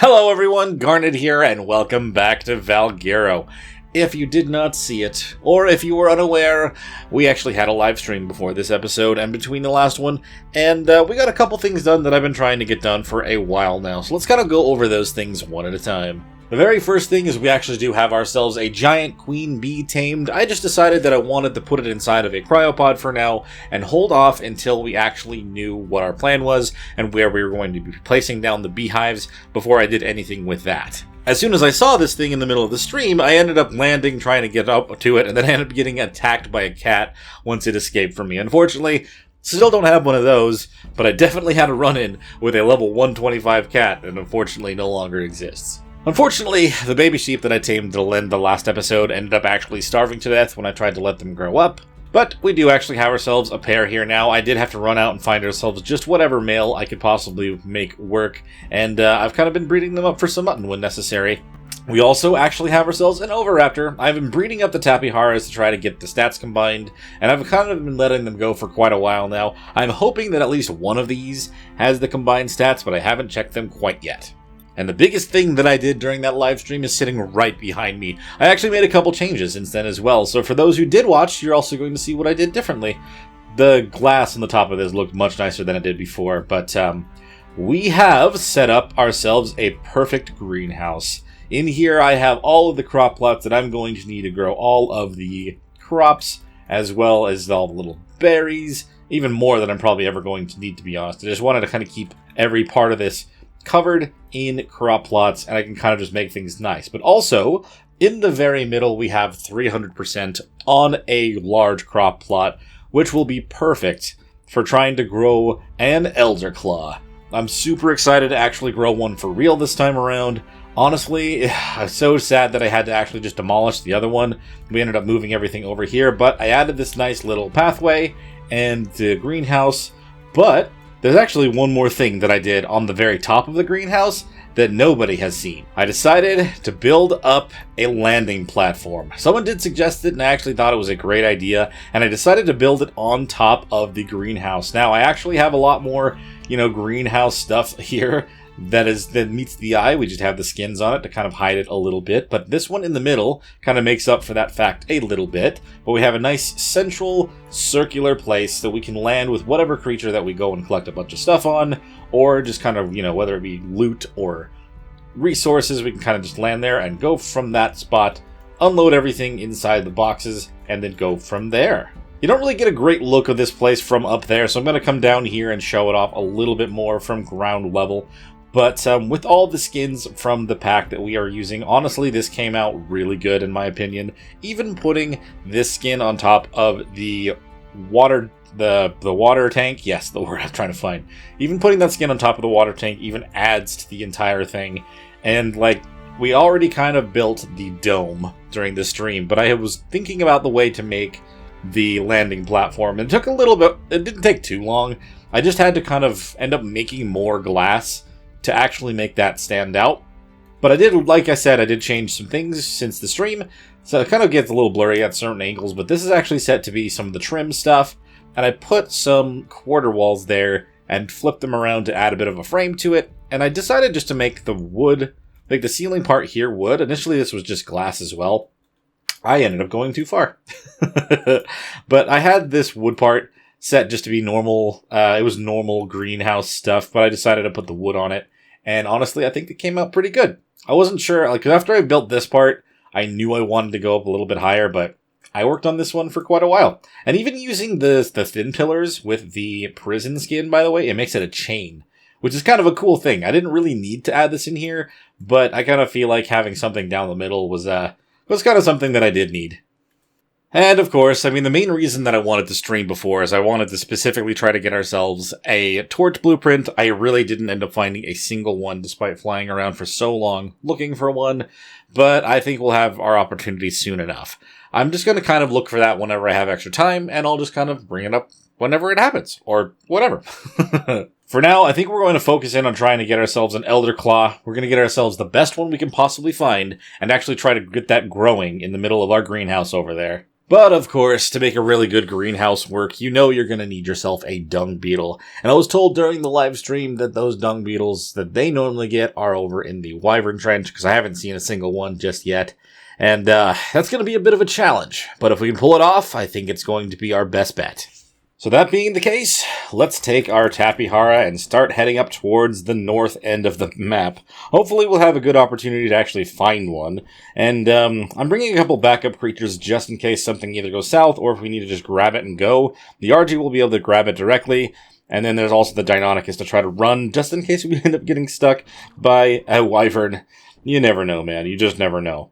Hello everyone, Garnet here, and welcome back to Valguero. If you did not see it, or if you were unaware, we actually had a live stream before this episode and between the last one, and we got a couple things done that I've been trying to get done for a while now, so let's kind of go over those things one at a time. The very first thing is we actually do have ourselves a giant queen bee tamed. I just decided that I wanted to put it inside of a cryopod for now and hold off until we actually knew what our plan was and where we were going to be placing down the beehives before I did anything with that. As soon as I saw this thing in the middle of the stream, I ended up landing trying to get up to it, and then I ended up getting attacked by a cat once it escaped from me. Unfortunately, still don't have one of those, but I definitely had a run-in with a level 125 cat, and unfortunately no longer exists. Unfortunately, the baby sheep that I tamed in the last episode ended up actually starving to death when I tried to let them grow up. But we do actually have ourselves a pair here now. I did have to run out and find ourselves just whatever male I could possibly make work, and I've kind of been breeding them up for some mutton when necessary. We also actually have ourselves an Oviraptor. I've been breeding up the Tapiharas to try to get the stats combined, and I've kind of been letting them go for quite a while now. I'm hoping that at least one of these has the combined stats, but I haven't checked them quite yet. And the biggest thing that I did during that live stream is sitting right behind me. I actually made a couple changes since then as well, so for those who did watch, you're also going to see what I did differently. The glass on the top of this looked much nicer than it did before, but we have set up ourselves a perfect greenhouse. In here I have all of the crop plots that I'm going to need to grow all of the crops, as well as all the little berries, even more than I'm probably ever going to need, to be honest. I just wanted to kind of keep every part of this covered in crop plots, and I can kind of just make things nice. But also, in the very middle, we have 300% on a large crop plot, which will be perfect for trying to grow an Elderclaw. I'm super excited to actually grow one for real this time around. Honestly, I'm so sad that I had to actually just demolish the other one. We ended up moving everything over here, but I added this nice little pathway and the greenhouse, but there's actually one more thing that I did on the very top of the greenhouse that nobody has seen. I decided to build up a landing platform. Someone did suggest it, and I actually thought it was a great idea, and I decided to build it on top of the greenhouse. Now, I actually have a lot more, greenhouse stuff here that meets the eye. We just have the skins on it to kind of hide it a little bit, but this one in the middle kind of makes up for that fact a little bit. But we have a nice central circular place that we can land with whatever creature that we go and collect a bunch of stuff on, or just kind of, whether it be loot or resources, we can kind of just land there and go from that spot, unload everything inside the boxes, and then go from there. You don't really get a great look of this place from up there, so I'm going to come down here and show it off a little bit more from ground level. But with all the skins from the pack that we are using, honestly, this came out really good in my opinion. Even putting this skin on top of the water tank, yes, the word I'm trying to find. Even putting that skin on top of the water tank even adds to the entire thing. And we already kind of built the dome during the stream, but I was thinking about the way to make the landing platform. It took a little bit, it didn't take too long. I just had to kind of end up making more glass to actually make that stand out. But I did, like I said, I did change some things since the stream, so it kind of gets a little blurry at certain angles, but this is actually set to be some of the trim stuff, and I put some quarter walls there and flipped them around to add a bit of a frame to it, and I decided just to make the wood, the ceiling part here wood. Initially this was just glass as well. I ended up going too far. But I had this wood part set just to be normal. It was normal greenhouse stuff, but I decided to put the wood on it. And honestly, I think it came out pretty good. I wasn't sure, after I built this part, I knew I wanted to go up a little bit higher, but I worked on this one for quite a while. And even using the thin pillars with the prison skin, by the way, it makes it a chain, which is kind of a cool thing. I didn't really need to add this in here, but I kind of feel like having something down the middle was kind of something that I did need. And of course, the main reason that I wanted to stream before is I wanted to specifically try to get ourselves a torch blueprint. I really didn't end up finding a single one despite flying around for so long looking for one, but I think we'll have our opportunity soon enough. I'm just going to kind of look for that whenever I have extra time, and I'll just kind of bring it up whenever it happens, or whatever. For now, I think we're going to focus in on trying to get ourselves an Elderclaw. We're going to get ourselves the best one we can possibly find, and actually try to get that growing in the middle of our greenhouse over there. But, of course, to make a really good greenhouse work, you know you're going to need yourself a dung beetle. And I was told during the live stream that those dung beetles that they normally get are over in the Wyvern Trench, because I haven't seen a single one just yet. And that's going to be a bit of a challenge. But if we can pull it off, I think it's going to be our best bet. So that being the case, let's take our Tapihara and start heading up towards the north end of the map. Hopefully we'll have a good opportunity to actually find one. And I'm bringing a couple backup creatures just in case something either goes south or if we need to just grab it and go. The RG will be able to grab it directly. And then there's also the Deinonychus to try to run just in case we end up getting stuck by a Wyvern. You never know, man. You just never know.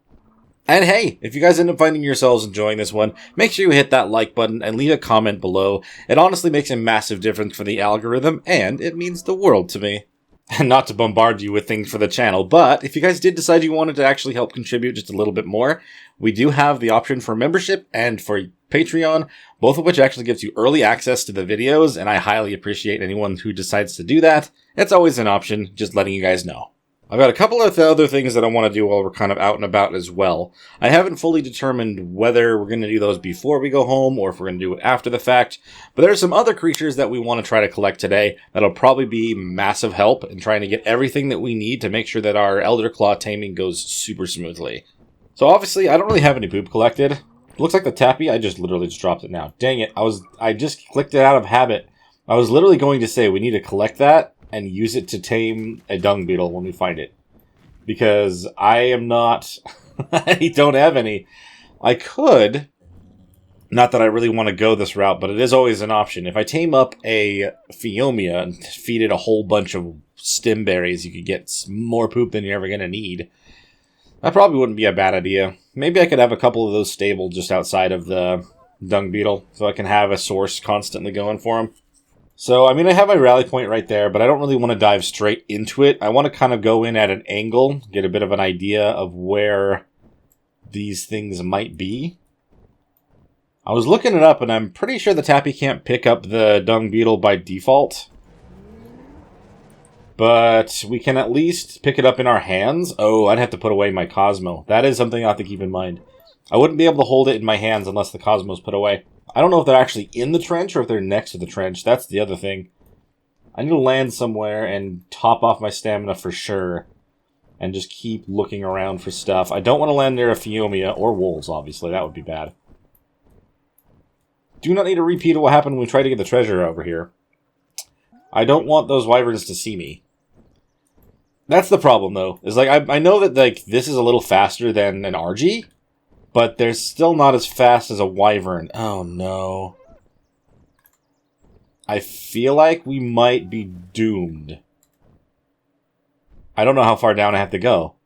And hey, if you guys end up finding yourselves enjoying this one, make sure you hit that like button and leave a comment below. It honestly makes a massive difference for the algorithm, and it means the world to me. And not to bombard you with things for the channel, but if you guys did decide you wanted to actually help contribute just a little bit more, we do have the option for membership and for Patreon, both of which actually gives you early access to the videos, and I highly appreciate anyone who decides to do that. It's always an option, just letting you guys know. I've got a couple of other things that I want to do while we're kind of out and about as well. I haven't fully determined whether we're going to do those before we go home or if we're going to do it after the fact, but there are some other creatures that we want to try to collect today that'll probably be massive help in trying to get everything that we need to make sure that our Elderclaw taming goes super smoothly. So obviously, I don't really have any poop collected. It looks like the Tappy, I just literally just dropped it now. Dang it, I just clicked it out of habit. I was literally going to say we need to collect that and use it to tame a dung beetle when we find it. Because I am not... I don't have any. I could... Not that I really want to go this route, but it is always an option. If I tame up a Phiomia and feed it a whole bunch of stem berries, you could get more poop than you're ever going to need. That probably wouldn't be a bad idea. Maybe I could have a couple of those stable just outside of the dung beetle, so I can have a source constantly going for them. So, I mean, I have my rally point right there, but I don't really want to dive straight into it. I want to kind of go in at an angle, get a bit of an idea of where these things might be. I was looking it up, and I'm pretty sure the Tappy can't pick up the dung beetle by default. But we can at least pick it up in our hands. Oh, I'd have to put away my Cosmo. That is something I have to keep in mind. I wouldn't be able to hold it in my hands unless the Cosmo's put away. I don't know if they're actually in the trench or if they're next to the trench. That's the other thing. I need to land somewhere and top off my stamina for sure. And just keep looking around for stuff. I don't want to land near a Phiomia or wolves, obviously. That would be bad. Do not need a repeat of what happened when we tried to get the treasure over here. I don't want those wyverns to see me. That's the problem, though. Is like I know that like this is a little faster than an RG. But they're still not as fast as a wyvern. Oh, no. I feel like we might be doomed. I don't know how far down I have to go.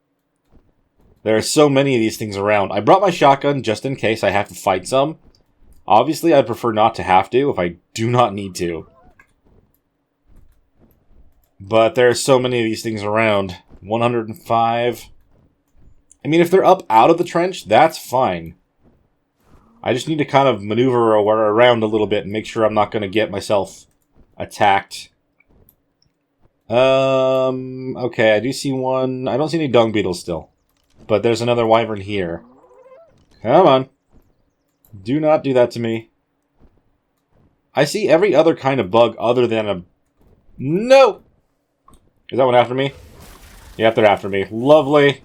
There are so many of these things around. I brought my shotgun just in case I have to fight some. Obviously, I'd prefer not to have to if I do not need to. But there are so many of these things around. 105... I mean, if they're up out of the trench, that's fine. I just need to kind of maneuver around a little bit and make sure I'm not going to get myself attacked. Okay, I do see one. I don't see any dung beetles still. But there's another wyvern here. Come on. Do not do that to me. I see every other kind of bug other than a... No! Is that one after me? Yep, they're after me. Lovely.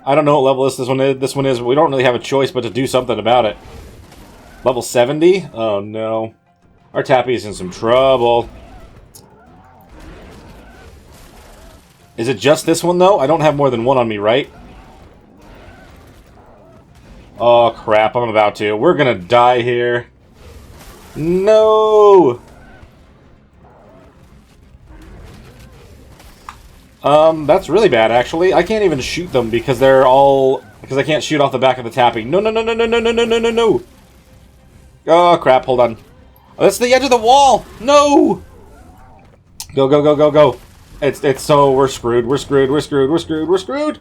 I don't know what level this one is, but we don't really have a choice but to do something about it. Level 70? Oh no. Our Tappy is in some trouble. Is it just this one though? I don't have more than one on me, right? Oh crap, I'm about to. We're gonna die here. No! That's really bad, actually. I can't even shoot them because they're all... Because I can't shoot off the back of the Tappy. No, no, no, no, no, no, no, no, no, no, no! Oh, crap, hold on. Oh, that's the edge of the wall! No! Go, go, go, go, go. It's so... We're screwed, we're screwed, we're screwed, we're screwed, we're screwed!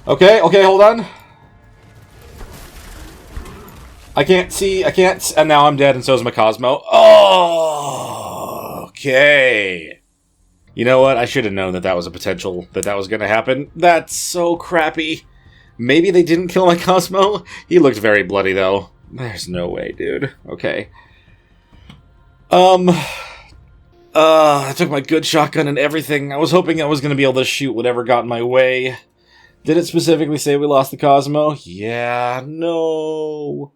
Okay, okay, hold on. I can't see, and now I'm dead, and so is my Cosmo. Oh, okay. You know what? I should have known that that was a potential, that was going to happen. That's so crappy. Maybe they didn't kill my Cosmo? He looked very bloody, though. There's no way, dude. Okay. I took my good shotgun and everything. I was hoping I was going to be able to shoot whatever got in my way. Did it specifically say we lost the Cosmo? Yeah, no.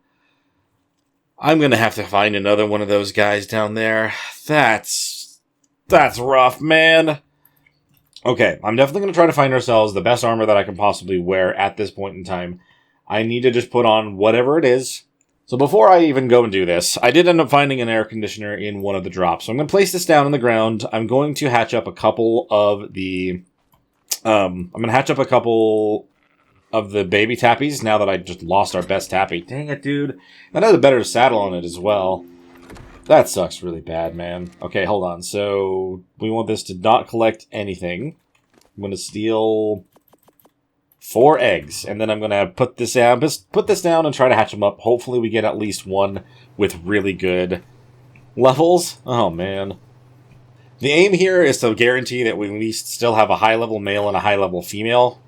I'm going to have to find another one of those guys down there. That's rough, man. Okay, I'm definitely going to try to find ourselves the best armor that I can possibly wear at this point in time. I need to just put on whatever it is. So before I even go and do this, I did end up finding an air conditioner in one of the drops. So I'm going to place this down on the ground. I'm going to hatch up a couple of the... I'm going to hatch up a couple of the baby tappies now that I just lost our best tappy. Dang it, dude. That had a better saddle on it as well. That sucks really bad, man. Okay, hold on. So we want this to not collect anything. I'm going to steal 4 eggs, and then I'm going to put this down. Just put this down and try to hatch them up. Hopefully we get at least one with really good levels. Oh, man. The aim here is to guarantee that we at least still have a high-level male and a high-level female.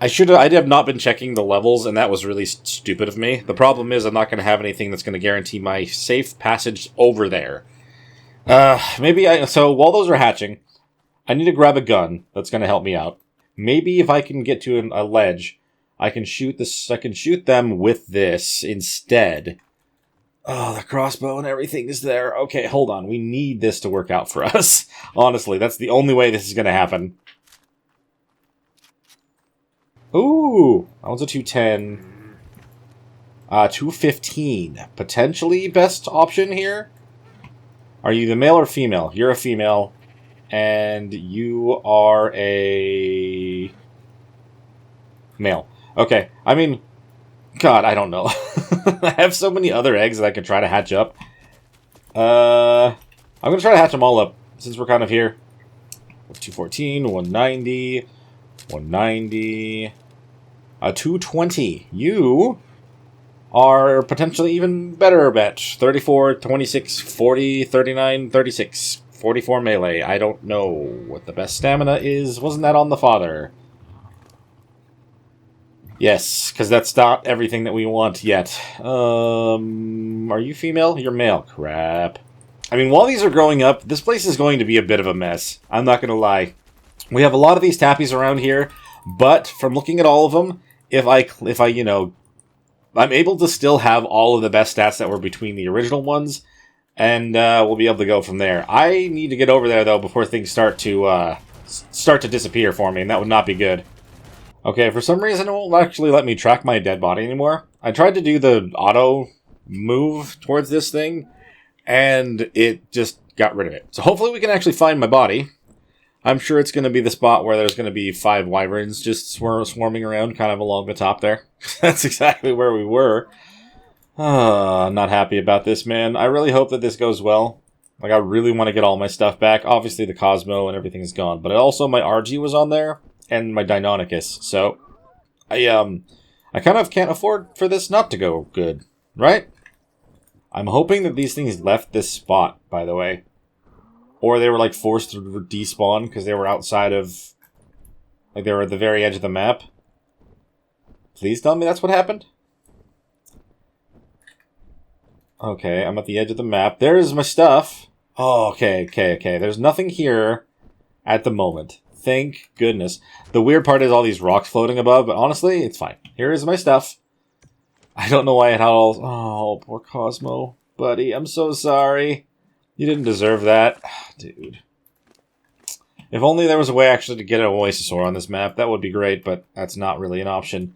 I have not been checking the levels, and that was really stupid of me. The problem is I'm not going to have anything that's going to guarantee my safe passage over there. So while those are hatching, I need to grab a gun that's going to help me out. Maybe if I can get to a ledge, I can shoot them with this instead. Oh, the crossbow and everything is there. Okay, hold on. We need this to work out for us. Honestly, that's the only way this is going to happen. Ooh, that was a 210. 215. Potentially best option here. Are you the male or female? You're a female. And you are a... male. Okay, I mean... God, I don't know. I have so many other eggs that I could try to hatch up. I'm going to try to hatch them all up, since we're kind of here. 214, 190... 190... 220. You are potentially even better bet. 34, 26, 40, 39, 36. 44 melee. I don't know what the best stamina is. Wasn't that on the father? Yes, because that's not everything that we want yet. Are you female? You're male. Crap. I mean, while these are growing up, this place is going to be a bit of a mess. I'm not going to lie. We have a lot of these tappies around here, but from looking at all of them, if I, you know, I'm able to still have all of the best stats that were between the original ones, and we'll be able to go from there. I need to get over there, though, before things start to disappear for me, and that would not be good. Okay, for some reason it won't actually let me track my dead body anymore. I tried to do the auto move towards this thing, and it just got rid of it. So hopefully we can actually find my body. I'm sure it's going to be the spot where there's going to be 5 wyverns just swarming around kind of along the top there. That's exactly where we were. I'm not happy about this, man. I really hope that this goes well. Like, I really want to get all my stuff back. Obviously, the Cosmo and everything is gone. But also, my RG was on there, and my Deinonychus. So, I kind of can't afford for this not to go good, right? I'm hoping that these things left this spot, by the way. Or they were, like, forced to despawn because they were outside of... Like, they were at the very edge of the map. Please tell me that's what happened? Okay, I'm at the edge of the map. There's my stuff. Oh, okay. There's nothing here at the moment. Thank goodness. The weird part is all these rocks floating above, but honestly, it's fine. Here is my stuff. I don't know why it had all... Oh, poor Cosmo. Buddy, I'm so sorry. You didn't deserve that. Dude. If only there was a way actually to get an Oasasaur on this map, that would be great, but that's not really an option.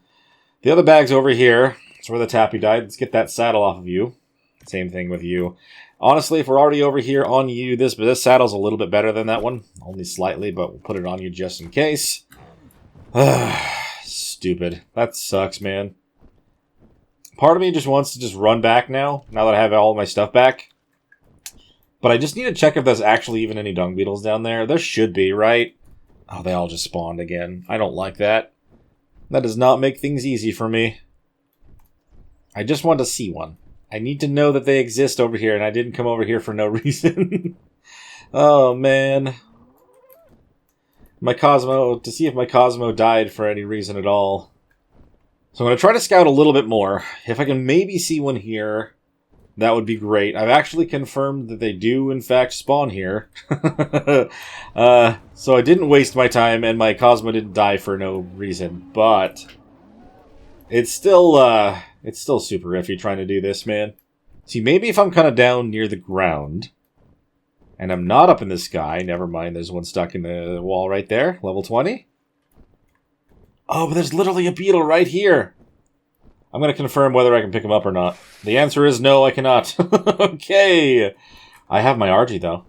The other bag's over here. It's where the tappy died. Let's get that saddle off of you. Same thing with you. Honestly, if we're already over here on you, this saddle's a little bit better than that one. Only slightly, but we'll put it on you just in case. Stupid. That sucks, man. Part of me just wants to just run back now that I have all my stuff back. But I just need to check if there's actually even any dung beetles down there. There should be, right? Oh, they all just spawned again. I don't like that. That does not make things easy for me. I just want to see one. I need to know that they exist over here, and I didn't come over here for no reason. Oh, man. To see if my Cosmo died for any reason at all. So I'm going to try to scout a little bit more. If I can maybe see one here, that would be great. I've actually confirmed that they do, in fact, spawn here. So I didn't waste my time, and my Cosmo didn't die for no reason. But it's still super iffy trying to do this, man. See, maybe if I'm kind of down near the ground, and I'm not up in the sky, never mind, there's one stuck in the wall right there, level 20. Oh, but there's literally a beetle right here. I'm going to confirm whether I can pick him up or not. The answer is no, I cannot. Okay. I have my Argy, though.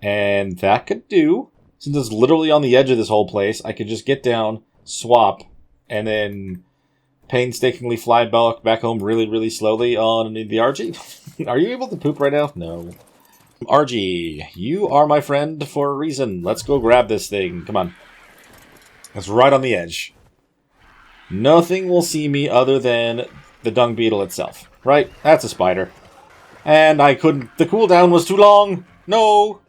And that could do. Since it's literally on the edge of this whole place, I could just get down, swap, and then painstakingly fly back home really, really slowly on the Argy. Are you able to poop right now? No. Argy, you are my friend for a reason. Let's go grab this thing. Come on. It's right on the edge. Nothing will see me other than the dung beetle itself. Right? That's a spider. And I couldn't... The cooldown was too long! No!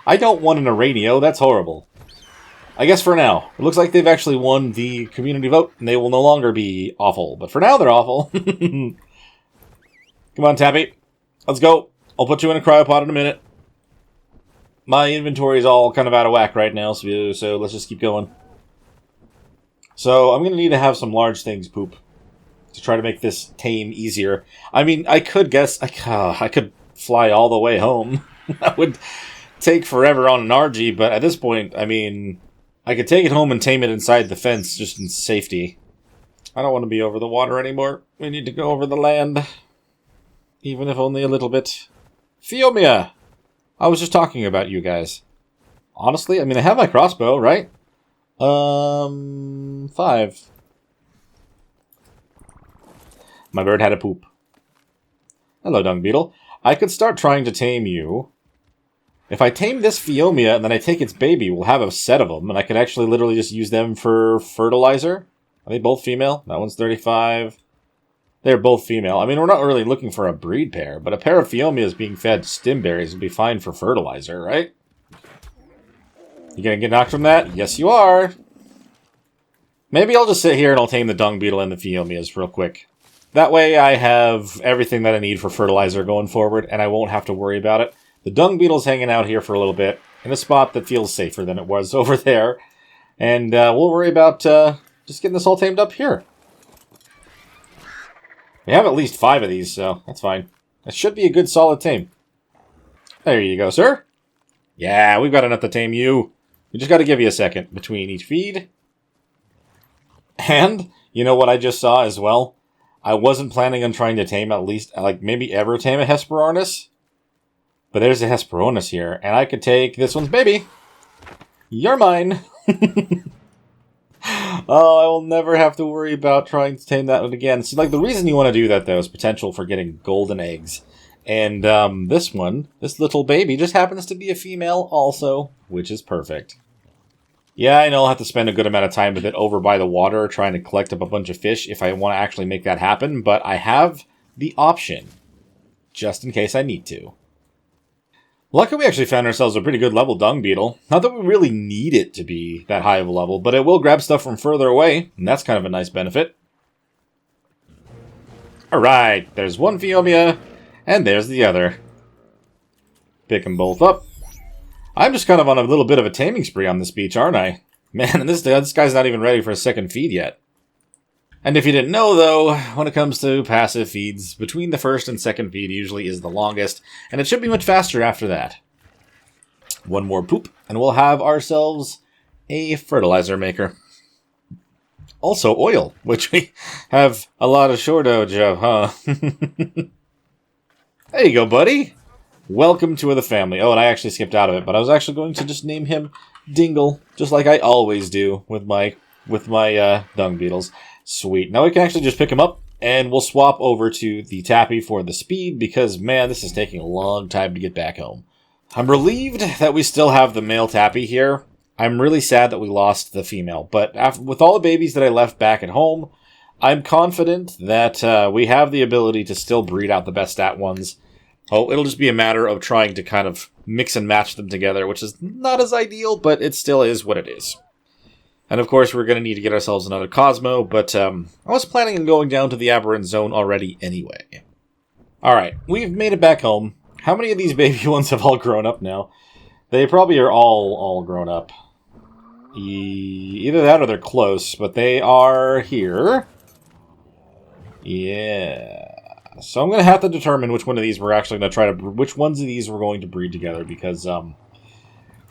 I don't want an Aranio. That's horrible. I guess for now. It looks like they've actually won the community vote, and they will no longer be awful. But for now, they're awful. Come on, Tappy. Let's go. I'll put you in a cryopod in a minute. My inventory is all kind of out of whack right now, so let's just keep going. So I'm going to need to have some large things poop to try to make this tame easier. I mean, I could guess... I could fly all the way home. That would take forever on an RG, but at this point, I mean... I could take it home and tame it inside the fence, just in safety. I don't want to be over the water anymore. We need to go over the land. Even if only a little bit. Phiomia! I was just talking about you guys. Honestly, I mean, I have my crossbow, right? 5. My bird had a poop. Hello, dung beetle. I could start trying to tame you. If I tame this Phiomia and then I take its baby, we'll have a set of them, and I could actually literally just use them for fertilizer. Are they both female? That one's 35. They're both female. I mean, we're not really looking for a breed pair, but a pair of Phiomias being fed stimberries would be fine for fertilizer, right? You gonna get knocked from that? Yes, you are. Maybe I'll just sit here and I'll tame the dung beetle and the Phiomias real quick. That way I have everything that I need for fertilizer going forward, and I won't have to worry about it. The dung beetle's hanging out here for a little bit, in a spot that feels safer than it was over there. And we'll worry about just getting this all tamed up here. We have at least 5 of these, so that's fine. That should be a good solid tame. There you go, sir. Yeah, we've got enough to tame you. We just got to give you a second between each feed. And, you know what I just saw as well? I wasn't planning on trying to tame at least, like, maybe ever tame a Hesperornis. But there's a Hesperornis here, and I could take this one's baby. You're mine. Oh, I will never have to worry about trying to tame that one again. See, like, the reason you want to do that, though, is potential for getting golden eggs. And this one, this little baby, just happens to be a female also, which is perfect. Yeah, I know I'll have to spend a good amount of time with it over by the water trying to collect up a bunch of fish if I want to actually make that happen, but I have the option, just in case I need to. Luckily, we actually found ourselves a pretty good level dung beetle. Not that we really need it to be that high of a level, but it will grab stuff from further away, and that's kind of a nice benefit. Alright, there's one Phiomia, and there's the other. Pick them both up. I'm just kind of on a little bit of a taming spree on this beach, aren't I? Man, and this guy's not even ready for a second feed yet. And if you didn't know, though, when it comes to passive feeds, between the first and second feed usually is the longest, and it should be much faster after that. One more poop, and we'll have ourselves a fertilizer maker. Also oil, which we have a lot of shortage of, huh? There you go, buddy. Welcome to the family. Oh, and I actually skipped out of it, but I was actually going to just name him Dingle, just like I always do with my dung beetles. Sweet. Now we can actually just pick him up, and we'll swap over to the Tappy for the speed, because, man, this is taking a long time to get back home. I'm relieved that we still have the male Tappy here. I'm really sad that we lost the female, but with all the babies that I left back at home, I'm confident that we have the ability to still breed out the best stat ones. Oh, it'll just be a matter of trying to kind of mix and match them together, which is not as ideal, but it still is what it is. And of course, we're going to need to get ourselves another Cosmo, but I was planning on going down to the Aberrant Zone already anyway. Alright, we've made it back home. How many of these baby ones have all grown up now? They probably are all grown up. Either that or they're close, but they are here. Yeah. So I'm going to have to determine which one of these we're actually going to try to... Which ones of these we're going to breed together, because,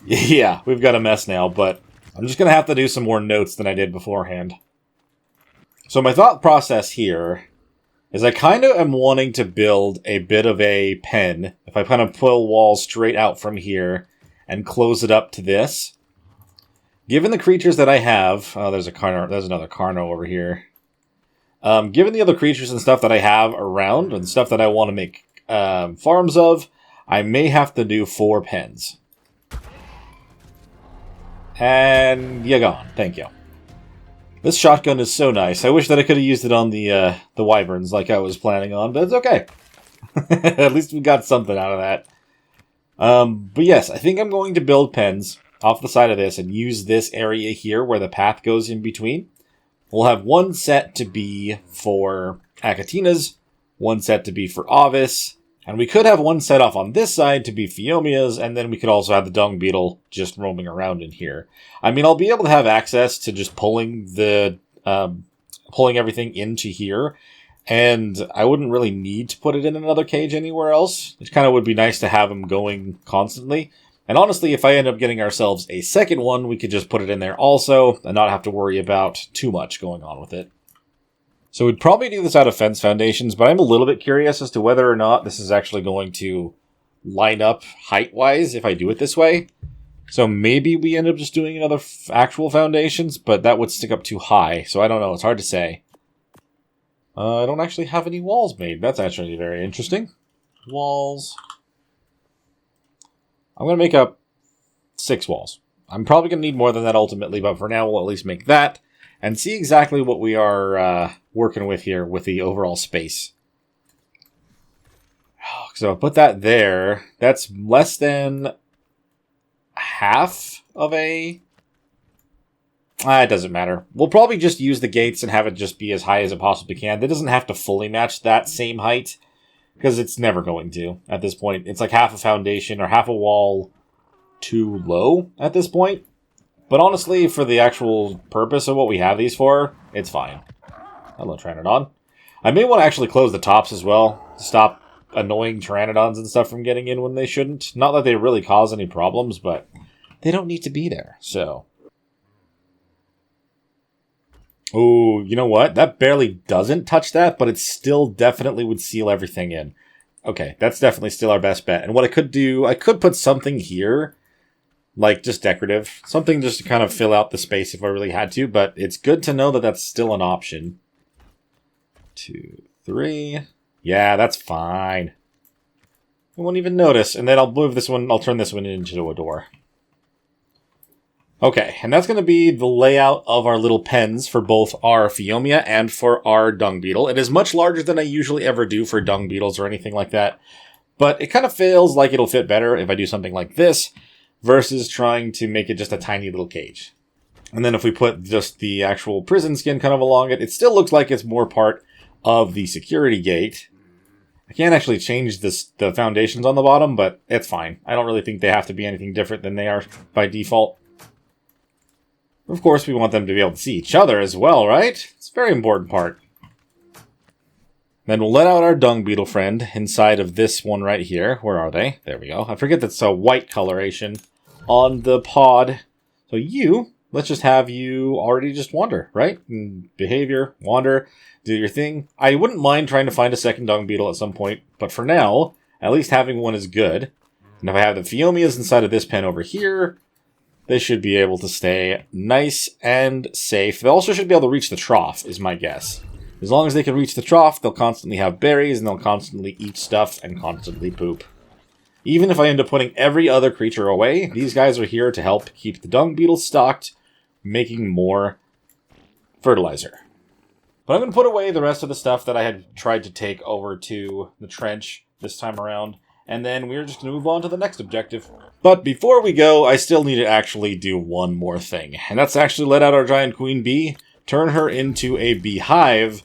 yeah, we've got a mess now, but I'm just going to have to do some more notes than I did beforehand. So my thought process here is I kind of am wanting to build a bit of a pen, if I kind of pull walls straight out from here and close it up to this. Given the creatures that I have... Oh, there's another Carno over here. Given the other creatures and stuff that I have around, and stuff that I want to make farms of, I may have to do 4 pens. And you're gone. Thank you. This shotgun is so nice. I wish that I could have used it on the wyverns like I was planning on, but it's okay. At least we got something out of that. But yes, I think I'm going to build pens off the side of this and use this area here where the path goes in between. We'll have one set to be for Acatinas, one set to be for Ovis, and we could have one set off on this side to be Phiomias, and then we could also have the Dung Beetle just roaming around in here. I mean, I'll be able to have access to just pulling everything into here, and I wouldn't really need to put it in another cage anywhere else. It kind of would be nice to have them going constantly. And honestly, if I end up getting ourselves a second one, we could just put it in there also and not have to worry about too much going on with it. So we'd probably do this out of fence foundations, but I'm a little bit curious as to whether or not this is actually going to line up height-wise if I do it this way. So maybe we end up just doing another actual foundations, but that would stick up too high, so I don't know. It's hard to say. I don't actually have any walls made. That's actually very interesting. Walls... I'm going to make up 6 walls. I'm probably going to need more than that ultimately, but for now we'll at least make that and see exactly what we are working with here with the overall space. So I'll put that there. That's less than half of a... it doesn't matter. We'll probably just use the gates and have it just be as high as it possibly can. It doesn't have to fully match that same height, because it's never going to at this point. It's like half a foundation or half a wall too low at this point. But honestly, for the actual purpose of what we have these for, it's fine. Hello, Pteranodon. I may want to actually close the tops as well, to stop annoying Pteranodons and stuff from getting in when they shouldn't. Not that they really cause any problems, but they don't need to be there, so... Oh, you know what? That barely doesn't touch that, but it still definitely would seal everything in. Okay, that's definitely still our best bet. And what I could do, I could put something here, like just decorative. Something just to kind of fill out the space if I really had to, but it's good to know that that's still an option. 2, 3. Yeah, that's fine. I won't even notice. And then I'll move this one, I'll turn this one into a door. Okay, and that's going to be the layout of our little pens for both our Phiomia and for our Dung Beetle. It is much larger than I usually ever do for Dung Beetles or anything like that, but it kind of feels like it'll fit better if I do something like this versus trying to make it just a tiny little cage. And then if we put just the actual prison skin kind of along it, it still looks like it's more part of the security gate. I can't actually change the foundations on the bottom, but it's fine. I don't really think they have to be anything different than they are by default. Of course, we want them to be able to see each other as well, right? It's a very important part. Then we'll let out our Dung Beetle friend inside of this one right here. Where are they? There we go. I forget that's a white coloration on the pod. So let's just have you already just wander, right? Behavior, wander, do your thing. I wouldn't mind trying to find a second Dung Beetle at some point, but for now, at least having one is good. And if I have the Phiomias inside of this pen over here, they should be able to stay nice and safe. They also should be able to reach the trough, is my guess. As long as they can reach the trough, they'll constantly have berries, and they'll constantly eat stuff and constantly poop. Even if I end up putting every other creature away, these guys are here to help keep the Dung Beetle stocked, making more fertilizer. But I'm going to put away the rest of the stuff that I had tried to take over to the trench this time around. And then we're just going to move on to the next objective. But before we go, I still need to actually do one more thing. And that's actually let out our giant queen bee, turn her into a beehive,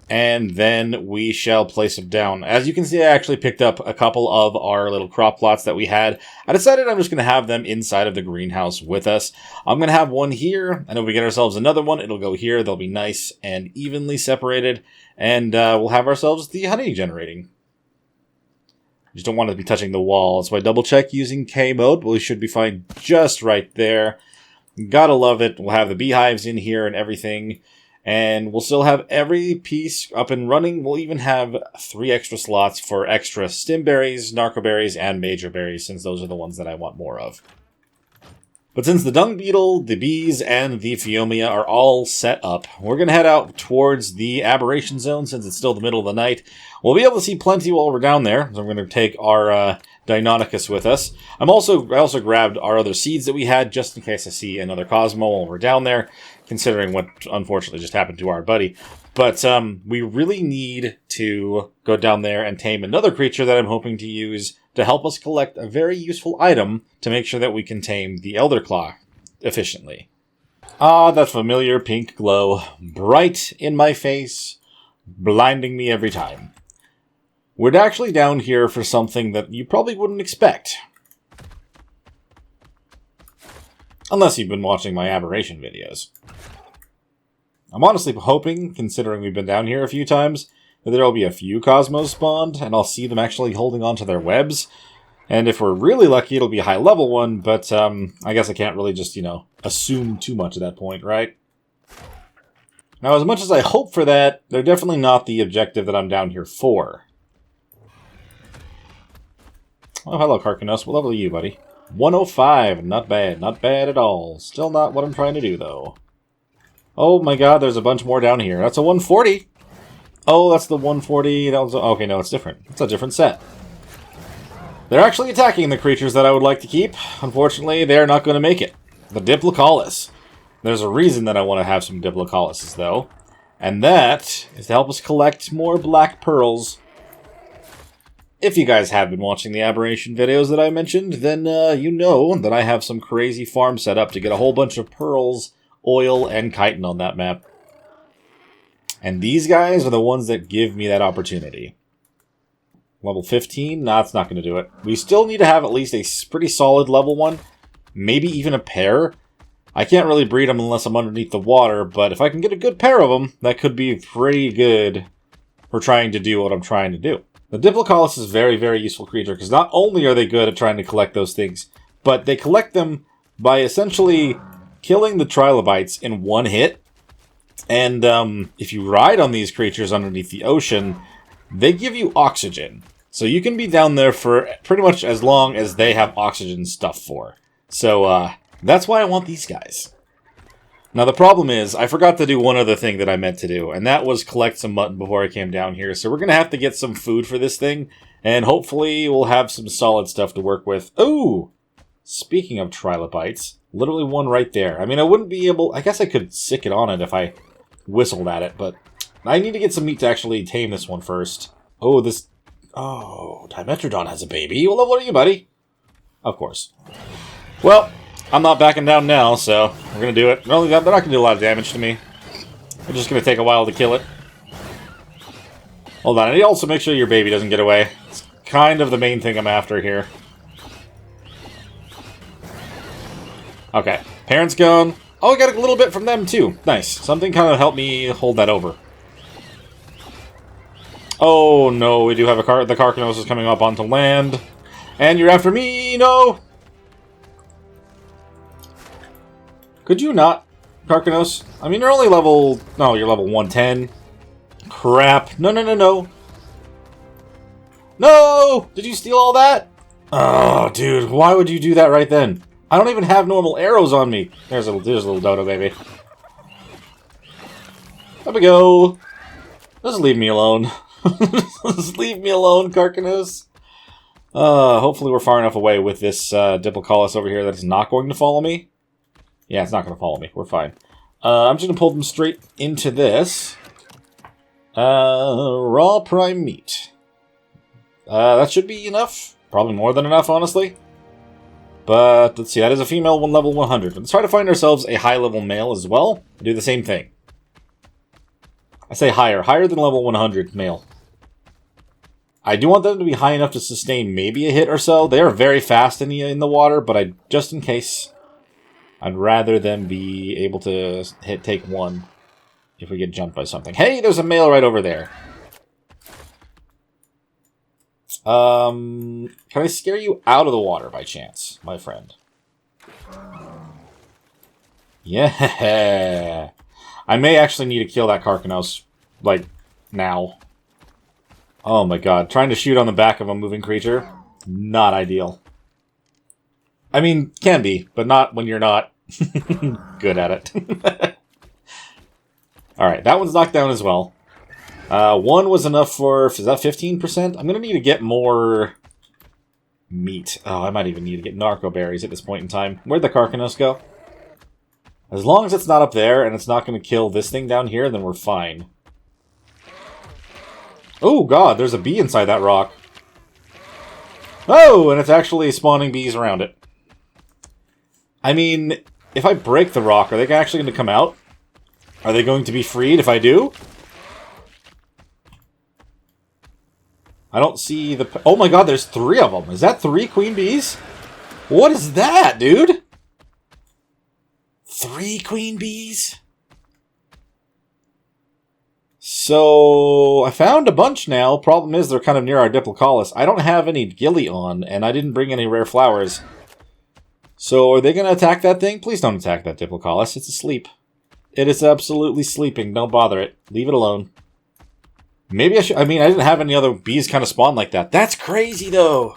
and then we shall place them down. As you can see, I actually picked up a couple of our little crop plots that we had. I decided I'm just going to have them inside of the greenhouse with us. I'm going to have one here, and if we get ourselves another one, it'll go here. They'll be nice and evenly separated, and we'll have ourselves the honey generating. Just don't want to be touching the wall, so I double check using K mode, but we should be fine just right there. Gotta love it. We'll have the beehives in here and everything. And we'll still have every piece up and running. We'll even have 3 extra slots for extra stimberries, narcoberries, and major berries, since those are the ones that I want more of. But since the dung beetle, the bees, and the phiomia are all set up, we're going to head out towards the aberration zone, since it's still the middle of the night. We'll be able to see plenty while we're down there, so we're going to take our Deinonychus with us. I also grabbed our other seeds that we had, just in case I see another Cosmo while we're down there, considering what unfortunately just happened to our buddy. But we really need to go down there and tame another creature that I'm hoping to use to help us collect a very useful item to make sure that we can tame the Elderclaw efficiently. Ah, that familiar pink glow, bright in my face, blinding me every time. We're actually down here for something that you probably wouldn't expect. Unless you've been watching my aberration videos. I'm honestly hoping, considering we've been down here a few times, that there will be a few Cosmos spawned, and I'll see them actually holding onto their webs. And if we're really lucky, it'll be a high-level one, but I guess I can't really just, assume too much at that point, right? Now, as much as I hope for that, they're definitely not the objective that I'm down here for. Oh, hello, Karkanos. What level are you, buddy? 105. Not bad. Not bad at all. Still not what I'm trying to do, though. Oh my god, there's a bunch more down here. That's a 140. Oh, that's the 140. That was okay, no, it's different. It's a different set. They're actually attacking the creatures that I would like to keep. Unfortunately, they're not going to make it. The Diplocaulus. There's a reason that I want to have some Diplocauluses, though. And that is to help us collect more black pearls. If you guys have been watching the aberration videos that I mentioned, then you know that I have some crazy farm set up to get a whole bunch of pearls, oil, and chitin on that map. And these guys are the ones that give me that opportunity. Level 15? Nah, that's not going to do it. We still need to have at least a pretty solid level 1. Maybe even a pair. I can't really breed them unless I'm underneath the water, but if I can get a good pair of them, that could be pretty good for trying to do what I'm trying to do. The Diplocaulus is a very, very useful creature, because not only are they good at trying to collect those things, but they collect them by essentially killing the trilobites in one hit. And if you ride on these creatures underneath the ocean, they give you oxygen. So you can be down there for pretty much as long as they have oxygen stuff for. So that's why I want these guys. Now the problem is, I forgot to do one other thing that I meant to do, and that was collect some mutton before I came down here. So we're going to have to get some food for this thing, and hopefully we'll have some solid stuff to work with. Ooh! Speaking of trilobites, literally one right there. I mean, I wouldn't be able... I guess I could sick it on it if I whistled at it, but I need to get some meat to actually tame this one first. Oh, this... Oh, Dimetrodon has a baby. What level are you, buddy? Of course. Well, I'm not backing down now, so we're going to do it. They're not going to do a lot of damage to me. It's just going to take a while to kill it. Hold on, I need to also make sure your baby doesn't get away. It's kind of the main thing I'm after here. Okay, parents gone. Oh, I got a little bit from them, too. Nice. Something kind of helped me hold that over. Oh, no, we do have the Karkanos is coming up onto land. And you're after me, no! Could you not, Karkanos? I mean, you're only level... No, you're level 110. Crap. No, no, no, no. No! Did you steal all that? Oh, dude, why would you do that right then? I don't even have normal arrows on me. There's a little dodo baby. There we go. Just leave me alone. Just leave me alone, Karkanos. Hopefully we're far enough away with this Diplocaulus over here that it's not going to follow me. Yeah, it's not going to follow me. We're fine. I'm just going to pull them straight into this. Raw prime meat. That should be enough. Probably more than enough, honestly. But, let's see, that is a female level 100. Let's try to find ourselves a high-level male as well. Do the same thing. I say higher. Higher than level 100 male. I do want them to be high enough to sustain maybe a hit or so. They are very fast in the water, but just in case, I'd rather them be able to take one if we get jumped by something. Hey, there's a male right over there. Can I scare you out of the water by chance, my friend? Yeah. I may actually need to kill that Carcanos, like, now. Oh my god. Trying to shoot on the back of a moving creature? Not ideal. I mean, can be, but not when you're not good at it. Alright, that one's knocked down as well. One was enough for... Is that 15%? I'm going to need to get more meat. Oh, I might even need to get narco berries at this point in time. Where'd the Carcanos go? As long as it's not up there and it's not going to kill this thing down here, then we're fine. Oh, God, there's a bee inside that rock. Oh, and it's actually spawning bees around it. I mean, if I break the rock, are they actually going to come out? Are they going to be freed if I do? I don't see the... Oh my god, there's 3 of them. Is that 3 queen bees? What is that, dude? 3 queen bees? So, I found a bunch now. Problem is, they're kind of near our Diplocaulus. I don't have any gilly on, and I didn't bring any rare flowers. So, are they going to attack that thing? Please don't attack that Diplocaulus. It's asleep. It is absolutely sleeping. Don't bother it. Leave it alone. Maybe I should... I mean, I didn't have any other bees kind of spawn like that. That's crazy, though!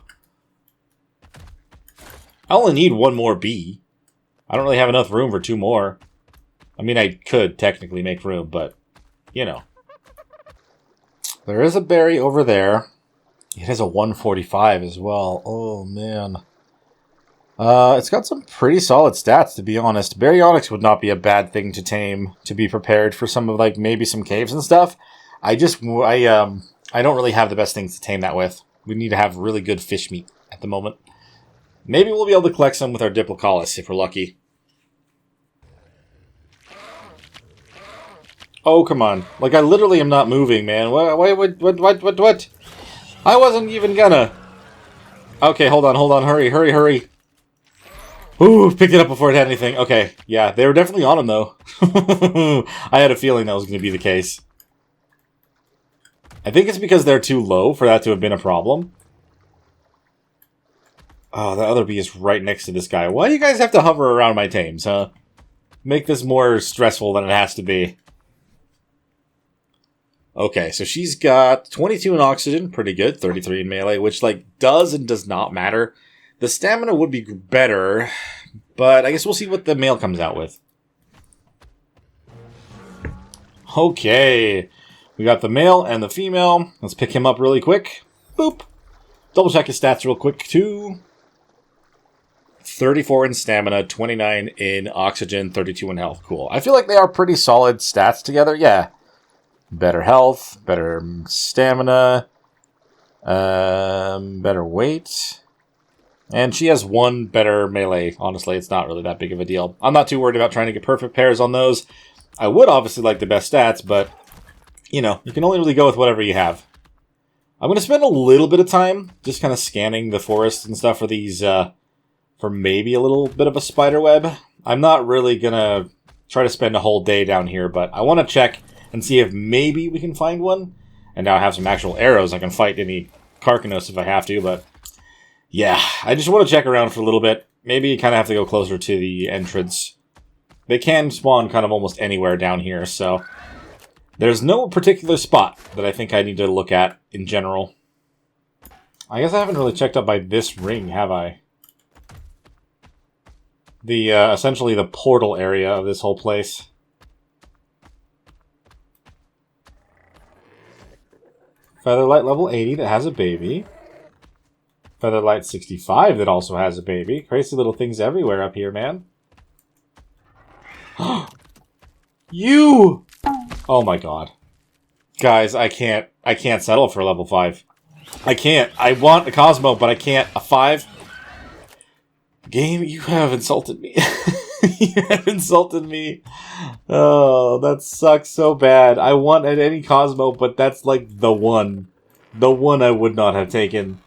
I only need 1 more bee. I don't really have enough room for 2 more. I mean, I could technically make room, but... You know. There is a berry over there. It has a 145 as well. Oh, man. It's got some pretty solid stats, to be honest. Baryonyx would not be a bad thing to tame, to be prepared for some of, like, maybe some caves and stuff. I don't really have the best things to tame that with. We need to have really good fish meat at the moment. Maybe we'll be able to collect some with our Diplocaulus if we're lucky. Oh, come on. Like, I literally am not moving, man. What? I wasn't even gonna. Okay, hold on. Hurry. Ooh, picked it up before it had anything. Okay, yeah, they were definitely on him, though. I had a feeling that was going to be the case. I think it's because they're too low for that to have been a problem. Oh, the other bee is right next to this guy. Why do you guys have to hover around my tames, huh? Make this more stressful than it has to be. Okay, so she's got 22 in oxygen, pretty good, 33 in melee, which, like, does and does not matter. The stamina would be better, but I guess we'll see what the male comes out with. Okay. We got the male and the female. Let's pick him up really quick. Boop. Double check his stats real quick, too. 34 in stamina, 29 in oxygen, 32 in health. Cool. I feel like they are pretty solid stats together. Yeah. Better health, better stamina, better weight. And she has 1 better melee. Honestly, it's not really that big of a deal. I'm not too worried about trying to get perfect pairs on those. I would obviously like the best stats, but... You know, you can only really go with whatever you have. I'm going to spend a little bit of time just kind of scanning the forest and stuff for these, for maybe a little bit of a spider web. I'm not really going to try to spend a whole day down here, but I want to check and see if maybe we can find one. And now I have some actual arrows. I can fight any Carcanos if I have to, but yeah, I just want to check around for a little bit. Maybe you kind of have to go closer to the entrance. They can spawn kind of almost anywhere down here, so... There's no particular spot that I think I need to look at in general. I guess I haven't really checked up by this ring, have I? The, essentially the portal area of this whole place. Featherlight level 80 that has a baby. Featherlight 65 that also has a baby. Crazy little things everywhere up here, man. You! Oh my god. Guys, I can't settle for level 5. I can't. I want a Cosmo, but I can't. A 5? Game, you have insulted me. You have insulted me. Oh, that sucks so bad. I want at any Cosmo, but that's like the one. The one I would not have taken.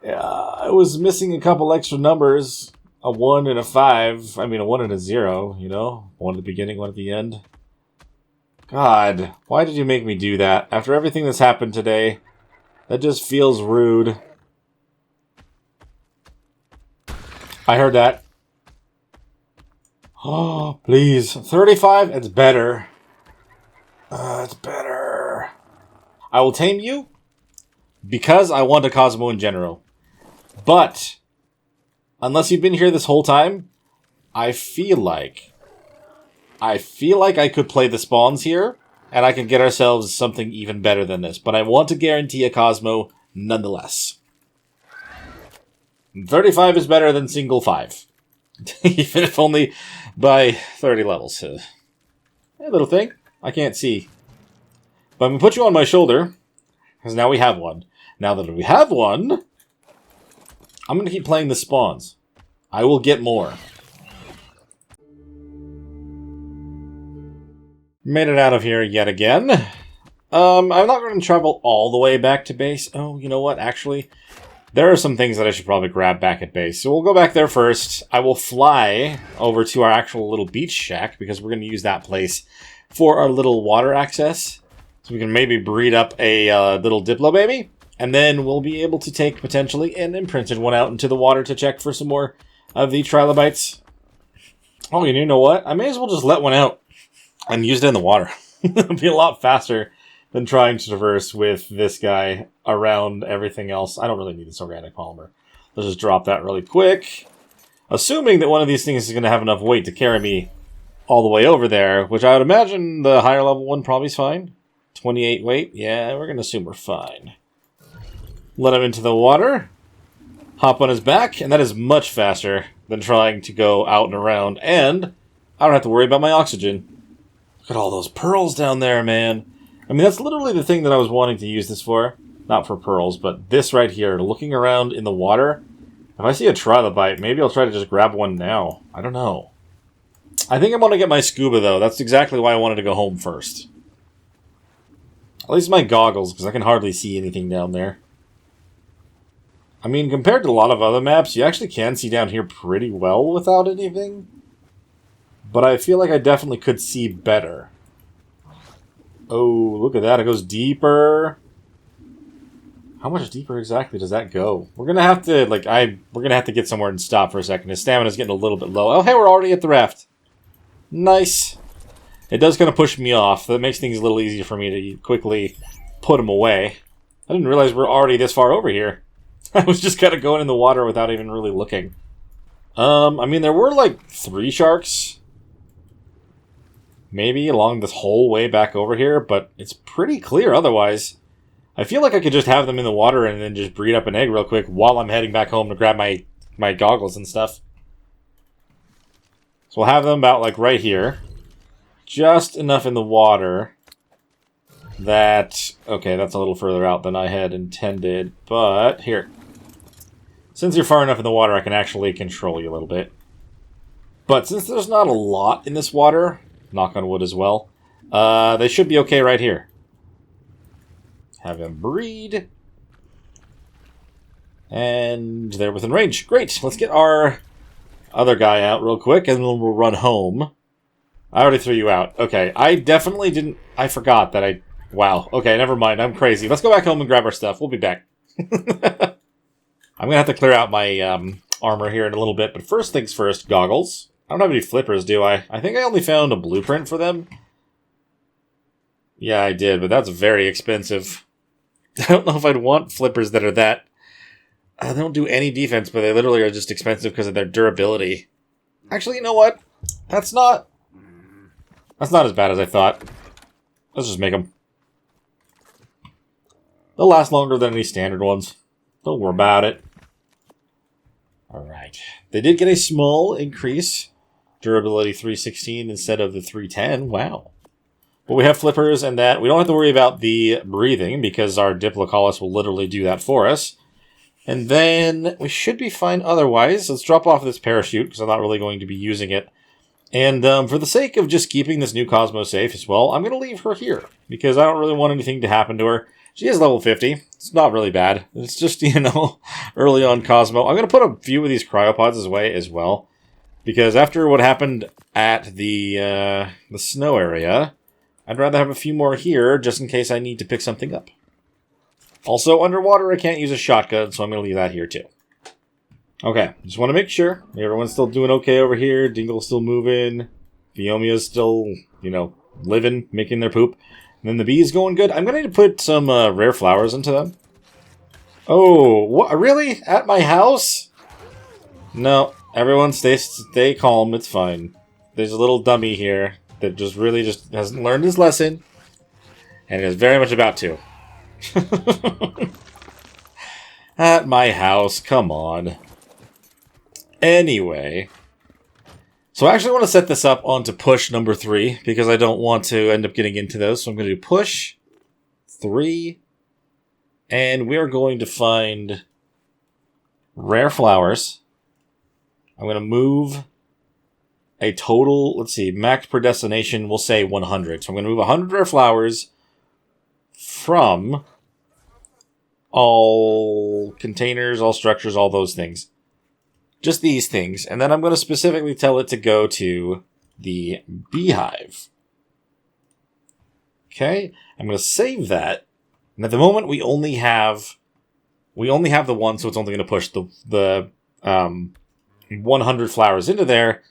I was missing a couple extra numbers. A 1 and a 5. I mean, a 1 and a 0, you know? One at the beginning, one at the end. God, why did you make me do that? After everything that's happened today, that just feels rude. I heard that. Oh, please. 35? It's better. It's better. I will tame you because I want a Cosmo in general. But, unless you've been here this whole time, I feel like I could play the spawns here, and I can get ourselves something even better than this. But I want to guarantee a Cosmo nonetheless. 35 is better than single 5. Even if only by 30 levels. Hey, little thing. I can't see. But I'm going to put you on my shoulder, because now we have one. Now that we have one, I'm going to keep playing the spawns. I will get more. Made it out of here yet again. I'm not going to travel all the way back to base. Oh, you know what? Actually, there are some things that I should probably grab back at base. So we'll go back there first. I will fly over to our actual little beach shack, because we're going to use that place for our little water access. So we can maybe breed up a little Diplo baby. And then we'll be able to take, potentially, an imprinted one out into the water to check for some more of the trilobites. Oh, you know what? I may as well just let one out and use it in the water. It'll be a lot faster than trying to traverse with this guy around everything else. I don't really need this organic polymer. Let's just drop that really quick. Assuming that one of these things is going to have enough weight to carry me all the way over there, which I would imagine the higher level one probably is fine. 28 weight? Yeah, we're going to assume we're fine. Let him into the water. Hop on his back, and that is much faster than trying to go out and around. And I don't have to worry about my oxygen. Look at all those pearls down there, man. I mean, that's literally the thing that I was wanting to use this for. Not for pearls, but this right here. Looking around in the water. If I see a trilobite, maybe I'll try to just grab one now. I don't know. I think I want to get my scuba, though. That's exactly why I wanted to go home first. At least my goggles, because I can hardly see anything down there. I mean, compared to a lot of other maps, you actually can see down here pretty well without anything. But I feel like I definitely could see better. Oh, look at that. It goes deeper. How much deeper exactly does that go? We're going to have to, we're going to have to get somewhere and stop for a second. His stamina's getting a little bit low. Oh, hey, we're already at the raft. Nice. It does kind of push me off. That makes things a little easier for me to quickly put him away. I didn't realize we're already this far over here. I was just kind of going in the water without even really looking. I mean, there were like 3 sharks. Maybe along this whole way back over here, but it's pretty clear otherwise. I feel like I could just have them in the water and then just breed up an egg real quick while I'm heading back home to grab my goggles and stuff. So we'll have them about like right here. Just enough in the water that... Okay, that's a little further out than I had intended, but here. Since you're far enough in the water, I can actually control you a little bit. But since there's not a lot in this water, knock on wood as well, they should be okay right here. Have him breed. And they're within range. Great, let's get our other guy out real quick, and then we'll run home. I already threw you out. Okay, I definitely didn't... I forgot that I... Wow. Okay, never mind. I'm crazy. Let's go back home and grab our stuff. We'll be back. I'm going to have to clear out my armor here in a little bit, but first things first, goggles. I don't have any flippers, do I? I think I only found a blueprint for them. Yeah, I did, but that's very expensive. I don't know if I'd want flippers that are that... they don't do any defense, but they literally are just expensive because of their durability. Actually, you know what? That's not as bad as I thought. Let's just make them. They'll last longer than any standard ones. Don't worry about it. Alright. They did get a small increase. Durability 316 instead of the 310. Wow. But we have flippers and that. We don't have to worry about the breathing because our Diplocolus will literally do that for us. And then we should be fine otherwise. Let's drop off this parachute because I'm not really going to be using it. And for the sake of just keeping this new Cosmo safe as well, I'm going to leave her here because I don't really want anything to happen to her. She is level 50. It's not really bad. It's just, you know, early on Cosmo. I'm going to put a few of these cryopods away as well because after what happened at the snow area, I'd rather have a few more here just in case I need to pick something up. Also, underwater, I can't use a shotgun, so I'm going to leave that here, too. Okay, just want to make sure. Everyone's still doing okay over here. Dingle's still moving. Phiomia's still, you know, living, making their poop. And then the bee's going good. I'm going to need to put some rare flowers into them. Oh, what? Really? At my house? No, everyone stay calm. It's fine. There's a little dummy here that just really hasn't learned his lesson. And is very much about to. At my house, come on. Anyway, so I actually want to set this up onto push number 3 because I don't want to end up getting into those. So I'm going to do push 3, and we're going to find rare flowers. I'm going to move a total, let's see, max per destination, we'll say 100. So I'm going to move 100 rare flowers from all containers, all structures, all those things. Just these things. And then I'm going to specifically tell it to go to the beehive. Okay. I'm going to save that. And at the moment, we only have the one, so it's only going to push the 100 flowers into there.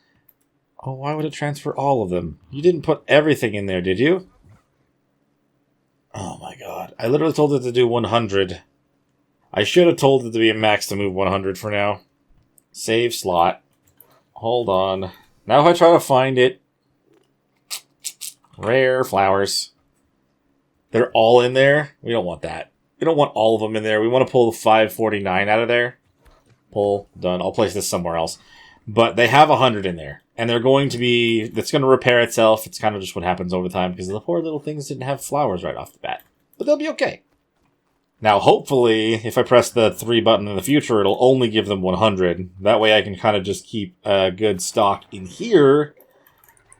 Oh, why would it transfer all of them? You didn't put everything in there, did you? Oh my god. I literally told it to do 100. I should have told it to be a max to move 100 for now. Save slot. Hold on. Now if I try to find it... Rare flowers. They're all in there? We don't want that. We don't want all of them in there. We want to pull the 549 out of there. Pull. Done. I'll place this somewhere else. But they have 100 in there. And they're going to be... It's going to repair itself. It's kind of just what happens over time. Because the poor little things didn't have flowers right off the bat. But they'll be okay. Now, hopefully, if I press the 3 button in the future, it'll only give them 100. That way I can kind of just keep a good stock in here.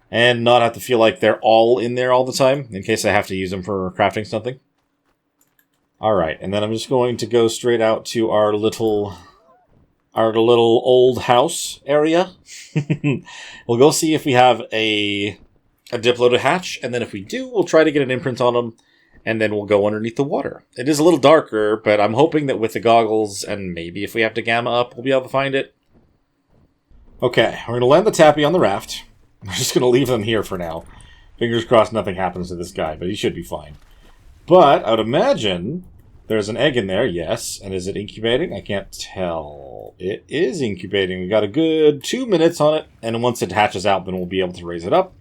And not have to feel like they're all in there all the time. In case I have to use them for crafting something. Alright, and then I'm just going to go straight out to our little old house area. We'll go see if we have a Diplo to hatch, and then if we do, we'll try to get an imprint on them, and then we'll go underneath the water. It is a little darker, but I'm hoping that with the goggles, and maybe if we have to gamma up, we'll be able to find it. Okay, we're going to land the Tappy on the raft. We're just going to leave them here for now. Fingers crossed nothing happens to this guy, but he should be fine. But I would imagine there's an egg in there, yes. And is it incubating? I can't tell. It is incubating. We got a good 2 minutes on it, and once it hatches out, then we'll be able to raise it up.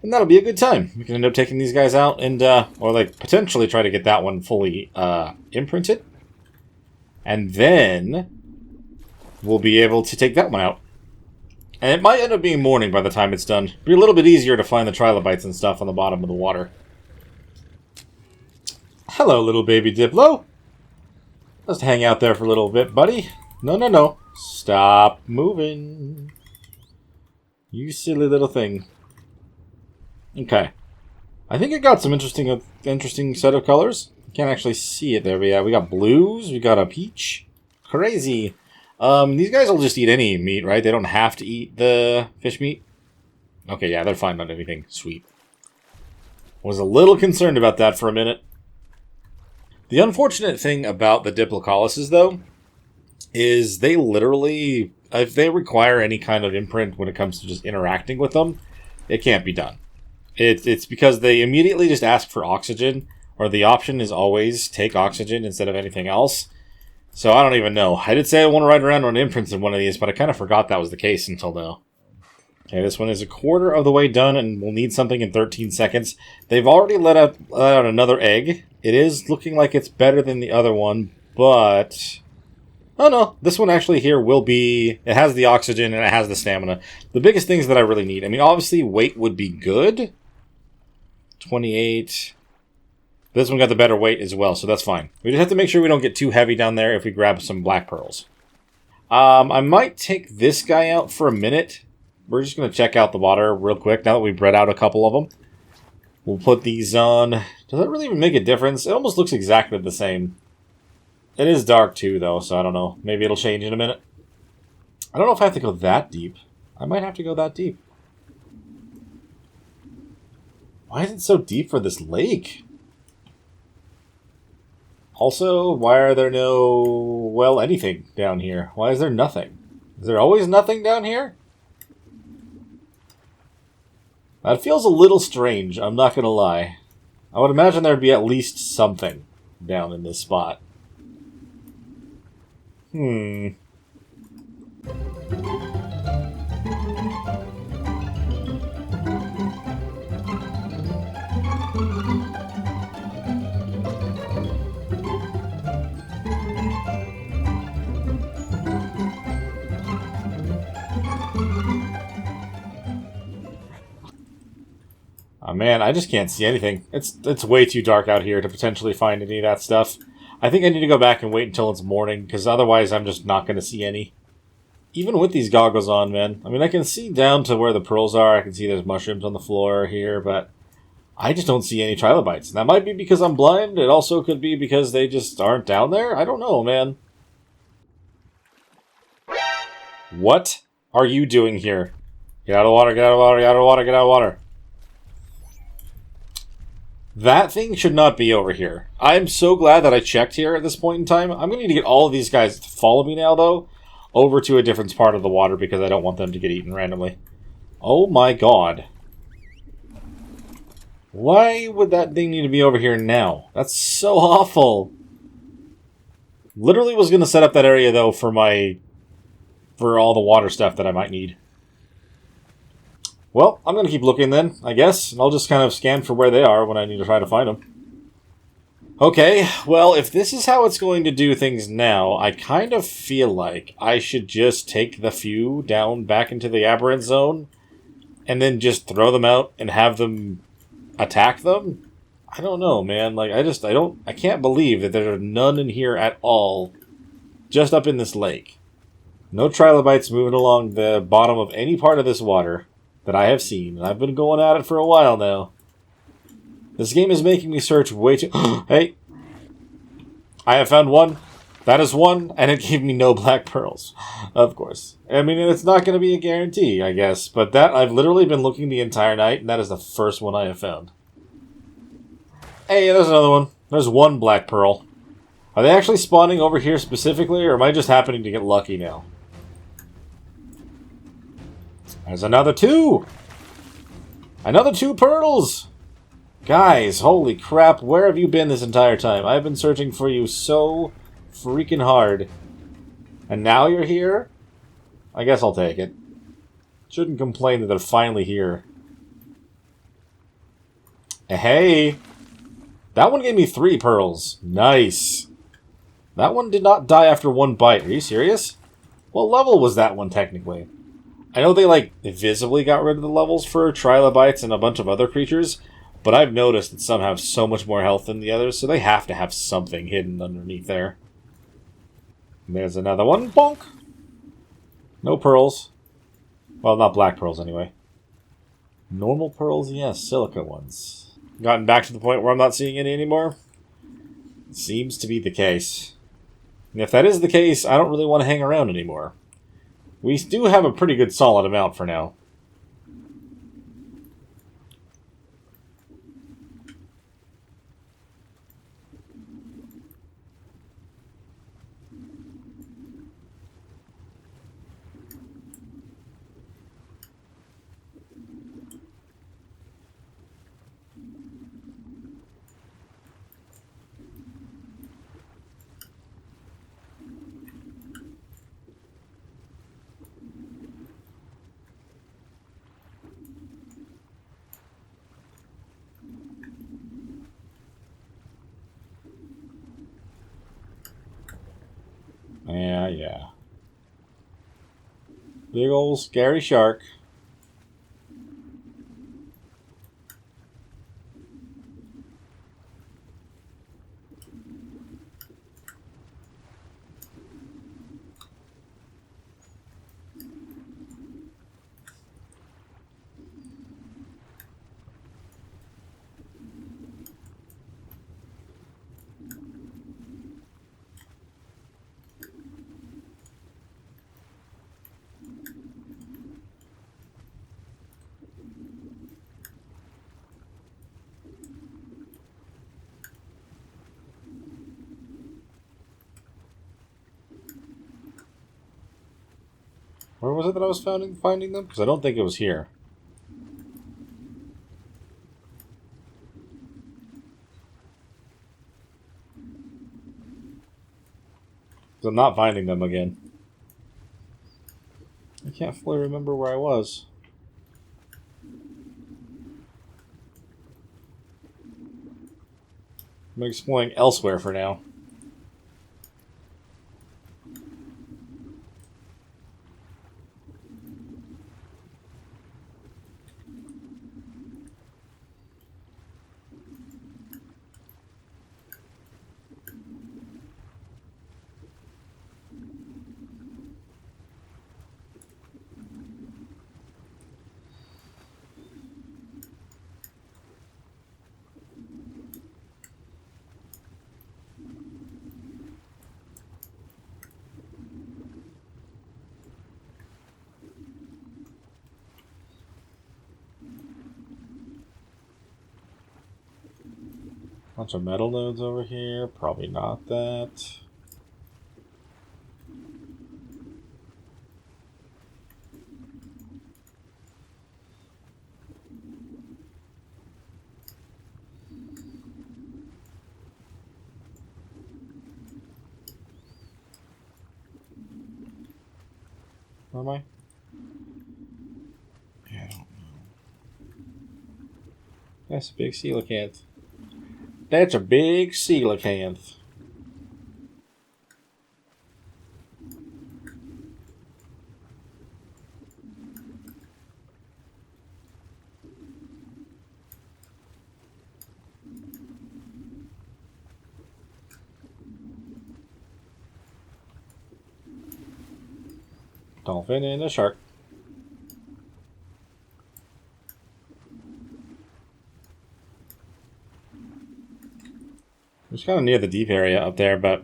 And that'll be a good time. We can end up taking these guys out and, or like potentially try to get that one fully imprinted. And then we'll be able to take that one out. And it might end up being morning by the time it's done. It'll be a little bit easier to find the trilobites and stuff on the bottom of the water. Hello, little baby Diplo. Just hang out there for a little bit, buddy. No, no, no. Stop moving. You silly little thing. Okay. I think it got some interesting set of colors. Can't actually see it there, but yeah, we got blues, we got a peach. Crazy. These guys will just eat any meat, right? They don't have to eat the fish meat. Okay, yeah, they're fine on anything. Sweet. Was a little concerned about that for a minute. The unfortunate thing about the Diplocoluses, though, is they literally, if they require any kind of imprint when it comes to just interacting with them, it can't be done. It's because they immediately just ask for oxygen, or the option is always take oxygen instead of anything else. So I don't even know. I did say I want to ride around on imprints in one of these, but I kind of forgot that was the case until now. Okay, this one is a quarter of the way done, and we'll need something in 13 seconds. They've already let out another egg. It is looking like it's better than the other one, but... Oh no, this one actually here will be... It has the oxygen, and it has the stamina. The biggest things that I really need... I mean, obviously, weight would be good. 28. This one got the better weight as well, so that's fine. We just have to make sure we don't get too heavy down there if we grab some black pearls. I might take this guy out for a minute. We're just going to check out the water real quick now that we've bred out a couple of them. We'll put these on. Does that really even make a difference? It almost looks exactly the same. It is dark too, though, so I don't know. Maybe it'll change in a minute. I don't know if I have to go that deep. I might have to go that deep. Why is it so deep for this lake? Also, why are there no, well, anything down here? Why is there nothing? Is there always nothing down here? That feels a little strange, I'm not going to lie. I would imagine there'd be at least something down in this spot. Oh man, I just can't see anything. It's way too dark out here to potentially find any of that stuff. I think I need to go back and wait until it's morning, because otherwise I'm just not going to see any. Even with these goggles on, man. I mean, I can see down to where the pearls are. I can see there's mushrooms on the floor here, but I just don't see any trilobites. And that might be because I'm blind. It also could be because they just aren't down there. I don't know, man. What are you doing here? Get out of the water, get out of the water, get out of the water, get out of the water. That thing should not be over here. I'm so glad that I checked here at this point in time. I'm going to need to get all of these guys to follow me now, though, over to a different part of the water because I don't want them to get eaten randomly. Oh my god. Why would that thing need to be over here now? That's so awful. Literally was going to set up that area, though, for all the water stuff that I might need. Well, I'm going to keep looking then, I guess, and I'll just kind of scan for where they are when I need to try to find them. Okay, well, if this is how it's going to do things now, I kind of feel like I should just take the few down back into the aberrant zone, and then just throw them out and have them attack them? I don't know, man. Like, I can't believe that there are none in here at all, just up in this lake. No trilobites moving along the bottom of any part of this water that I have seen, and I've been going at it for a while now. This game is making me search way too... Hey! I have found one. That is one, and it gave me no black pearls. Of course. I mean, it's not going to be a guarantee, I guess, but that, I've literally been looking the entire night, and that is the first one I have found. Hey, there's another one. There's one black pearl. Are they actually spawning over here specifically, or am I just happening to get lucky now? There's another two! Another two pearls! Guys, holy crap, where have you been this entire time? I've been searching for you so freaking hard. And now you're here? I guess I'll take it. Shouldn't complain that they're finally here. Hey! That one gave me 3 pearls. Nice. That one did not die after 1 bite. Are you serious? What level was that one, technically? I know they, like, visibly got rid of the levels for trilobites and a bunch of other creatures, but I've noticed that some have so much more health than the others, so they have to have something hidden underneath there. And there's another one. Bonk! No pearls. Well, not black pearls, anyway. Normal pearls, yes. Silica ones. Gotten back to the point where I'm not seeing any anymore? Seems to be the case. And if that is the case, I don't really want to hang around anymore. We do have a pretty good solid amount for now. Yeah. Big old scary shark. Where was it that I was finding them? Because I don't think it was here. So I'm not finding them again. I can't fully remember where I was. I'm exploring elsewhere for now. Bunch of metal nodes over here. Probably not that. Where am I? Yeah, I don't know. That's a big coelacanth. That's a big coelacanth. Dolphin and a shark. It's kind of near the deep area up there, but...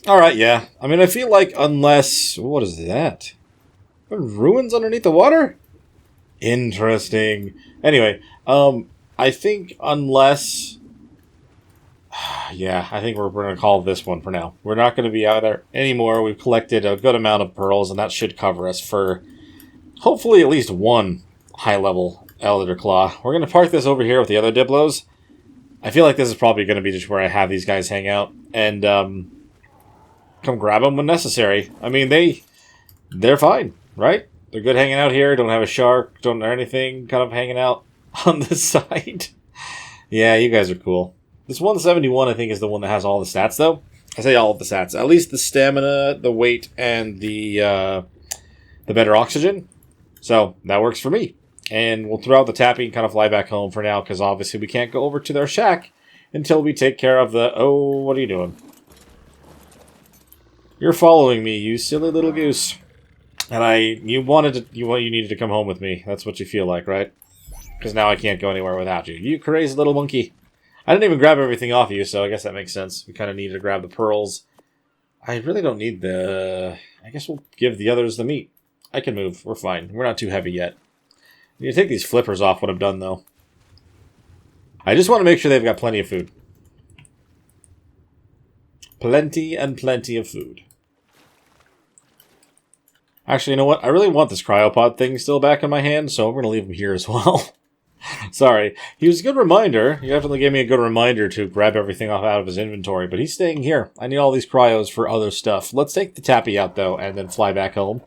Alright, yeah. I mean, I feel like unless... What is that? Ruins underneath the water? Interesting. Anyway, I think unless... Yeah, I think we're going to call this one for now. We're not going to be out there anymore. We've collected a good amount of pearls, and that should cover us for hopefully at least one high-level Elderclaw. We're going to park this over here with the other Diplos. I feel like this is probably going to be just where I have these guys hang out and come grab them when necessary. I mean, they're fine, right? They're good hanging out here. Don't have a shark, don't have anything kind of hanging out on this side. Yeah, you guys are cool. This 171, I think, is the one that has all the stats, though. I say all of the stats. At least the stamina, the weight, and the better oxygen. So, that works for me. And we'll throw out the tappy and kind of fly back home for now, because obviously we can't go over to their shack until we take care of the... Oh, what are you doing? You're following me, you silly little goose. And you needed to come home with me. That's what you feel like, right? Because now I can't go anywhere without you. You crazy little monkey. I didn't even grab everything off you, so I guess that makes sense. We kind of needed to grab the pearls. I really don't need the... I guess we'll give the others the meat. I can move. We're fine. We're not too heavy yet. I need to take these flippers off when I'm done, though. I just want to make sure they've got plenty of food. Plenty and plenty of food. Actually, you know what? I really want this cryopod thing still back in my hand, so I'm going to leave him here as well. Sorry. He was a good reminder. He definitely gave me a good reminder to grab everything off out of his inventory, but he's staying here. I need all these cryos for other stuff. Let's take the tappy out, though, and then fly back home.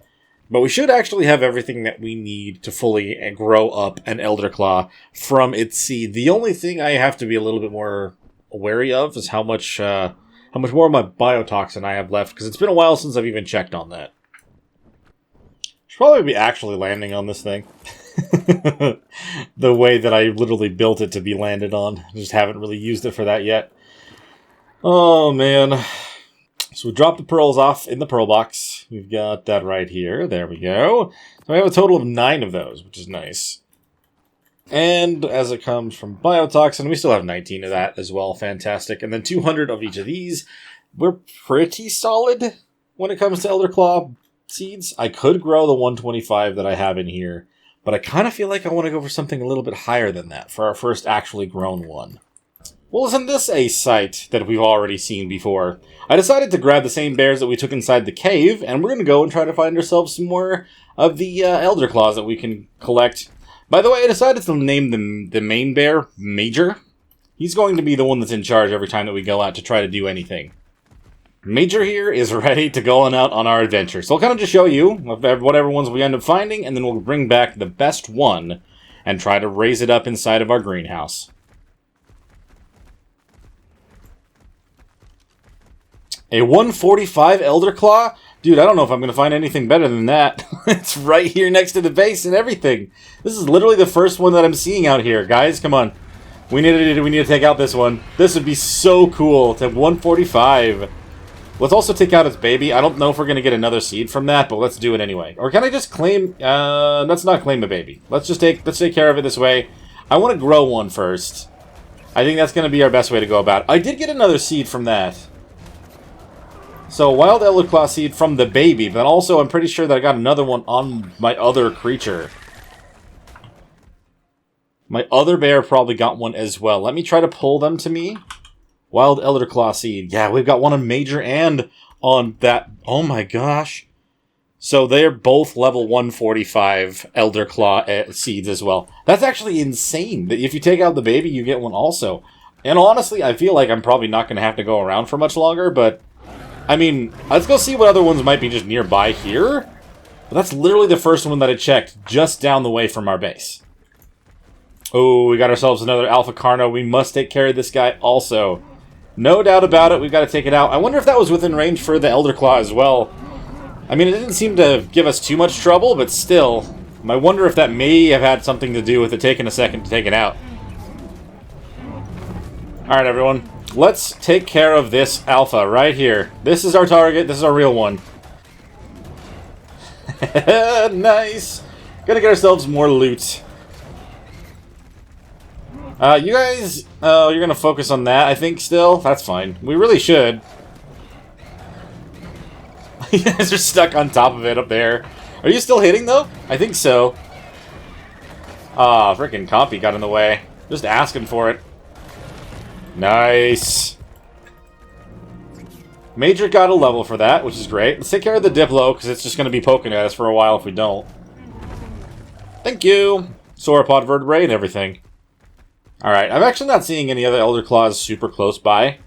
But we should actually have everything that we need to fully grow up an Elderclaw from its seed. The only thing I have to be a little bit more wary of is how much more of my biotoxin I have left, because it's been a while since I've even checked on that. Should probably be actually landing on this thing. The way that I literally built it to be landed on. I just haven't really used it for that yet. Oh, man. So we dropped the pearls off in the pearl box. We've got that right here. There we go. So I have a total of 9 of those, which is nice. And as it comes from biotoxin, we still have 19 of that as well. Fantastic. And then 200 of each of these. We're pretty solid when it comes to Elderclaw seeds. I could grow the 125 that I have in here, but I kind of feel like I want to go for something a little bit higher than that for our first actually grown one. Well, isn't this a sight that we've already seen before? I decided to grab the same bears that we took inside the cave, and we're going to go and try to find ourselves some more of the Elderclaws that we can collect. By the way, I decided to name the main bear Major. He's going to be the one that's in charge every time that we go out to try to do anything. Major here is ready to go out on our adventure. So I'll kind of just show you whatever ones we end up finding, and then we'll bring back the best one and try to raise it up inside of our greenhouse. A 145 Elderclaw? Dude, I don't know if I'm going to find anything better than that. It's right here next to the base and everything. This is literally the first one that I'm seeing out here. Guys, come on. We need to take out this one. This would be so cool to have 145. Let's also take out its baby. I don't know if we're going to get another seed from that, but let's do it anyway. Or can I just claim... let's not claim a baby. Let's take care of it this way. I want to grow one first. I think that's going to be our best way to go about it. I did get another seed from that. So, wild Elderclaw seed from the baby, but also I'm pretty sure that I got another one on my other creature. My other bear probably got one as well. Let me try to pull them to me. Wild Elderclaw seed. Yeah, we've got one on Major and on that. Oh my gosh. So they're both level 145 Elderclaw seeds as well. That's actually insane. If you take out the baby, you get one also. And honestly, I feel like I'm probably not going to have to go around for much longer, but... I mean, let's go see what other ones might be just nearby here. But that's literally the first one that I checked just down the way from our base. Oh, we got ourselves another Alpha Carno. We must take care of this guy also. No doubt about it, we've got to take it out. I wonder if that was within range for the Elderclaw as well. I mean, it didn't seem to give us too much trouble, but still. I wonder if that may have had something to do with it taking a second to take it out. Alright, everyone. Let's take care of this Alpha right here. This is our target. This is our real one. Nice. Gonna get ourselves more loot. You guys... you're gonna focus on that, I think, still? That's fine. We really should. You guys are stuck on top of it up there. Are you still hitting, though? I think so. Ah, frickin' Compy got in the way. Just asking for it. Nice. Major got a level for that, which is great. Let's take care of the Diplo, because it's just going to be poking at us for a while if we don't. Thank you. Sauropod vertebrae and everything. Alright, I'm actually not seeing any other Elderclaws super close by.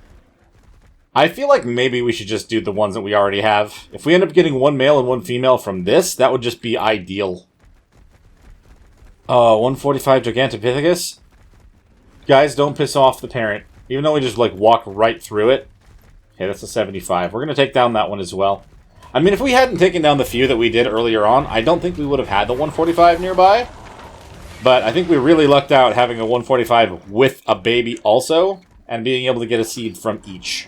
I feel like maybe we should just do the ones that we already have. If we end up getting one male and one female from this, that would just be ideal. 145 Gigantopithecus? Guys, don't piss off the parent. Even though we just, like, walk right through it. Okay, that's a 75. We're going to take down that one as well. I mean, if we hadn't taken down the few that we did earlier on, I don't think we would have had the 145 nearby. But I think we really lucked out having a 145 with a baby also, and being able to get a seed from each.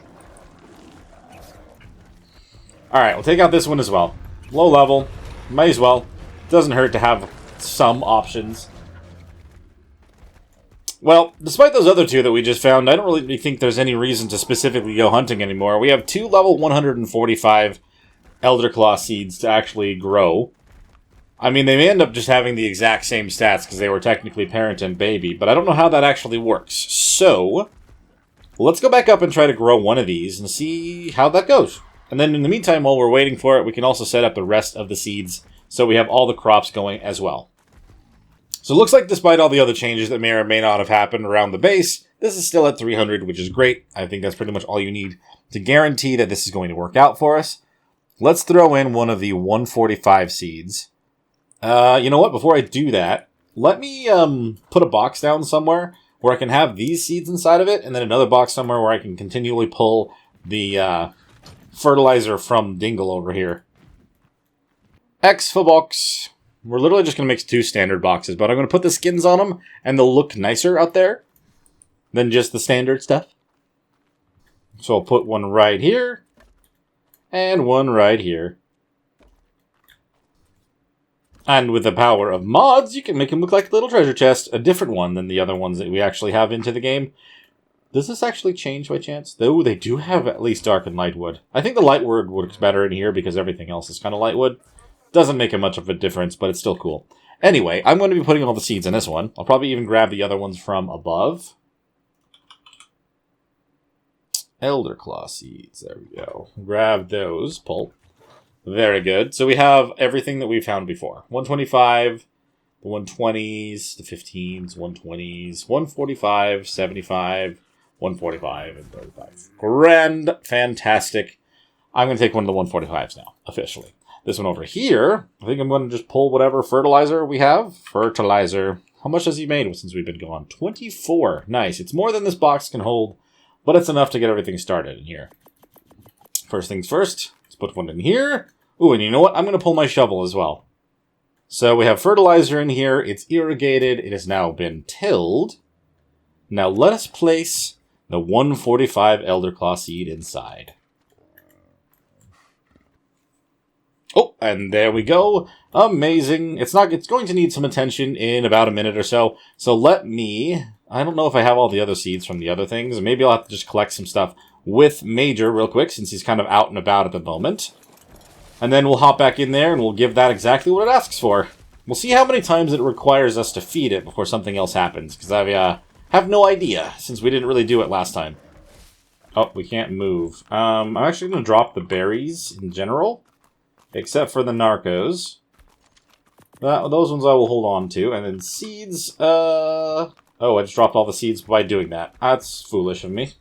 Alright, we'll take out this one as well. Low level. Might as well. Doesn't hurt to have some options. Well, despite those other two that we just found, I don't really think there's any reason to specifically go hunting anymore. We have two level 145 Elderclaw seeds to actually grow. I mean, they may end up just having the exact same stats because they were technically parent and baby, but I don't know how that actually works. So, let's go back up and try to grow one of these and see how that goes. And then in the meantime, while we're waiting for it, we can also set up the rest of the seeds so we have all the crops going as well. So it looks like despite all the other changes that may or may not have happened around the base, this is still at 300, which is great. I think that's pretty much all you need to guarantee that this is going to work out for us. Let's throw in one of the 145 seeds. You know what? Before I do that, let me put a box down somewhere where I can have these seeds inside of it, and then another box somewhere where I can continually pull the fertilizer from Dingle over here. Exfil box. We're literally just going to make two standard boxes, but I'm going to put the skins on them, and they'll look nicer out there than just the standard stuff. So I'll put one right here, and one right here. And with the power of mods, you can make them look like a little treasure chest, a different one than the other ones that we actually have into the game. Does this actually change by chance? Though they do have at least dark and light wood. I think the light wood works better in here because everything else is kind of light wood. Doesn't make much of a difference, but it's still cool. Anyway, I'm going to be putting all the seeds in this one. I'll probably even grab the other ones from above. Elderclaw seeds. There we go. Grab those. Pull. Very good. So we have everything that we found before. 125, the 120s, the 15s, 120s, 145, 75, 145, and 35. Grand. Fantastic. I'm going to take one of the 145s now, officially. This one over here, I think I'm going to just pull whatever fertilizer we have. Fertilizer. How much has he made since we've been gone? 24. Nice. It's more than this box can hold, but it's enough to get everything started in here. First things first, let's put one in here. Ooh, and you know what? I'm going to pull my shovel as well. So we have fertilizer in here. It's irrigated. It has now been tilled. Now let us place the 145 Elderclaw seed inside. Oh, and there we go. Amazing. It's going to need some attention in about a minute or so. So let me... I don't know if I have all the other seeds from the other things. Maybe I'll have to just collect some stuff with Major real quick, since he's kind of out and about at the moment. And then we'll hop back in there and we'll give that exactly what it asks for. We'll see how many times it requires us to feed it before something else happens, because I have no idea, since we didn't really do it last time. Oh, we can't move. I'm actually going to drop the berries in general. Except for the narcos. Those ones I will hold on to. And then seeds, oh, I just dropped all the seeds by doing that. That's foolish of me.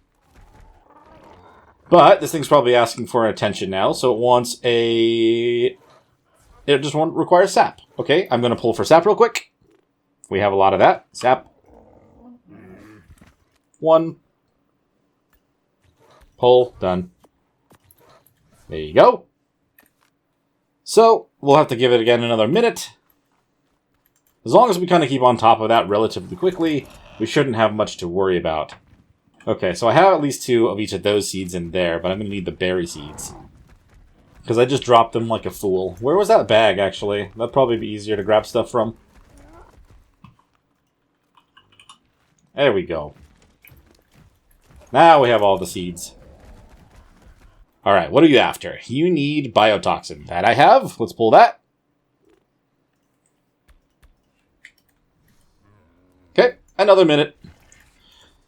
But this thing's probably asking for attention now, so it wants a... It just requires sap. Okay, I'm going to pull for sap real quick. We have a lot of that. Sap. 1. Pull. Done. There you go. So, we'll have to give it again another minute. As long as we kind of keep on top of that relatively quickly, we shouldn't have much to worry about. Okay, so I have at least 2 of each of those seeds in there, but I'm going to need the berry seeds. Because I just dropped them like a fool. Where was that bag, actually? That'd probably be easier to grab stuff from. There we go. Now we have all the seeds. Alright, what are you after? You need biotoxin. That I have. Let's pull that. Okay, another minute.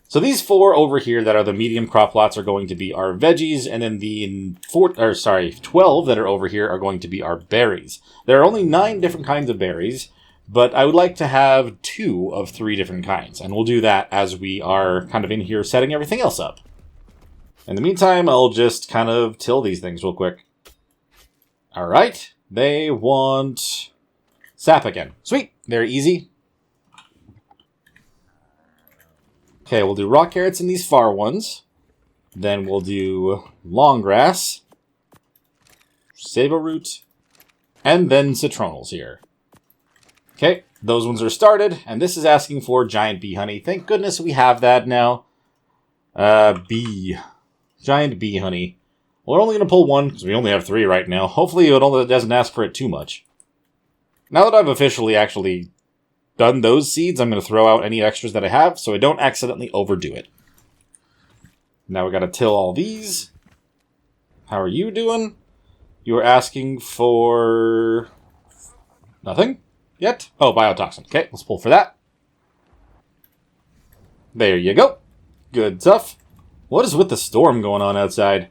So these 4 over here that are the medium crop plots are going to be our veggies, and then the 12 that are over here are going to be our berries. There are only 9 different kinds of berries, but I would like to have 2 of 3 different kinds, and we'll do that as we are kind of in here setting everything else up. In the meantime, I'll just kind of till these things real quick. Alright, they want sap again. Sweet, very easy. Okay, we'll do rock carrots in these far ones. Then we'll do long grass, sabo root, and then citronals here. Okay, those ones are started, and this is asking for giant bee honey. Thank goodness we have that now. Giant bee honey. We're only going to pull 1, because we only have 3 right now. Hopefully it doesn't ask for it too much. Now that I've officially actually done those seeds, I'm going to throw out any extras that I have, so I don't accidentally overdo it. Now we got to till all these. How are you doing? You were asking for... nothing yet? Oh, biotoxin. Okay, let's pull for that. There you go. Good stuff. What is with the storm going on outside?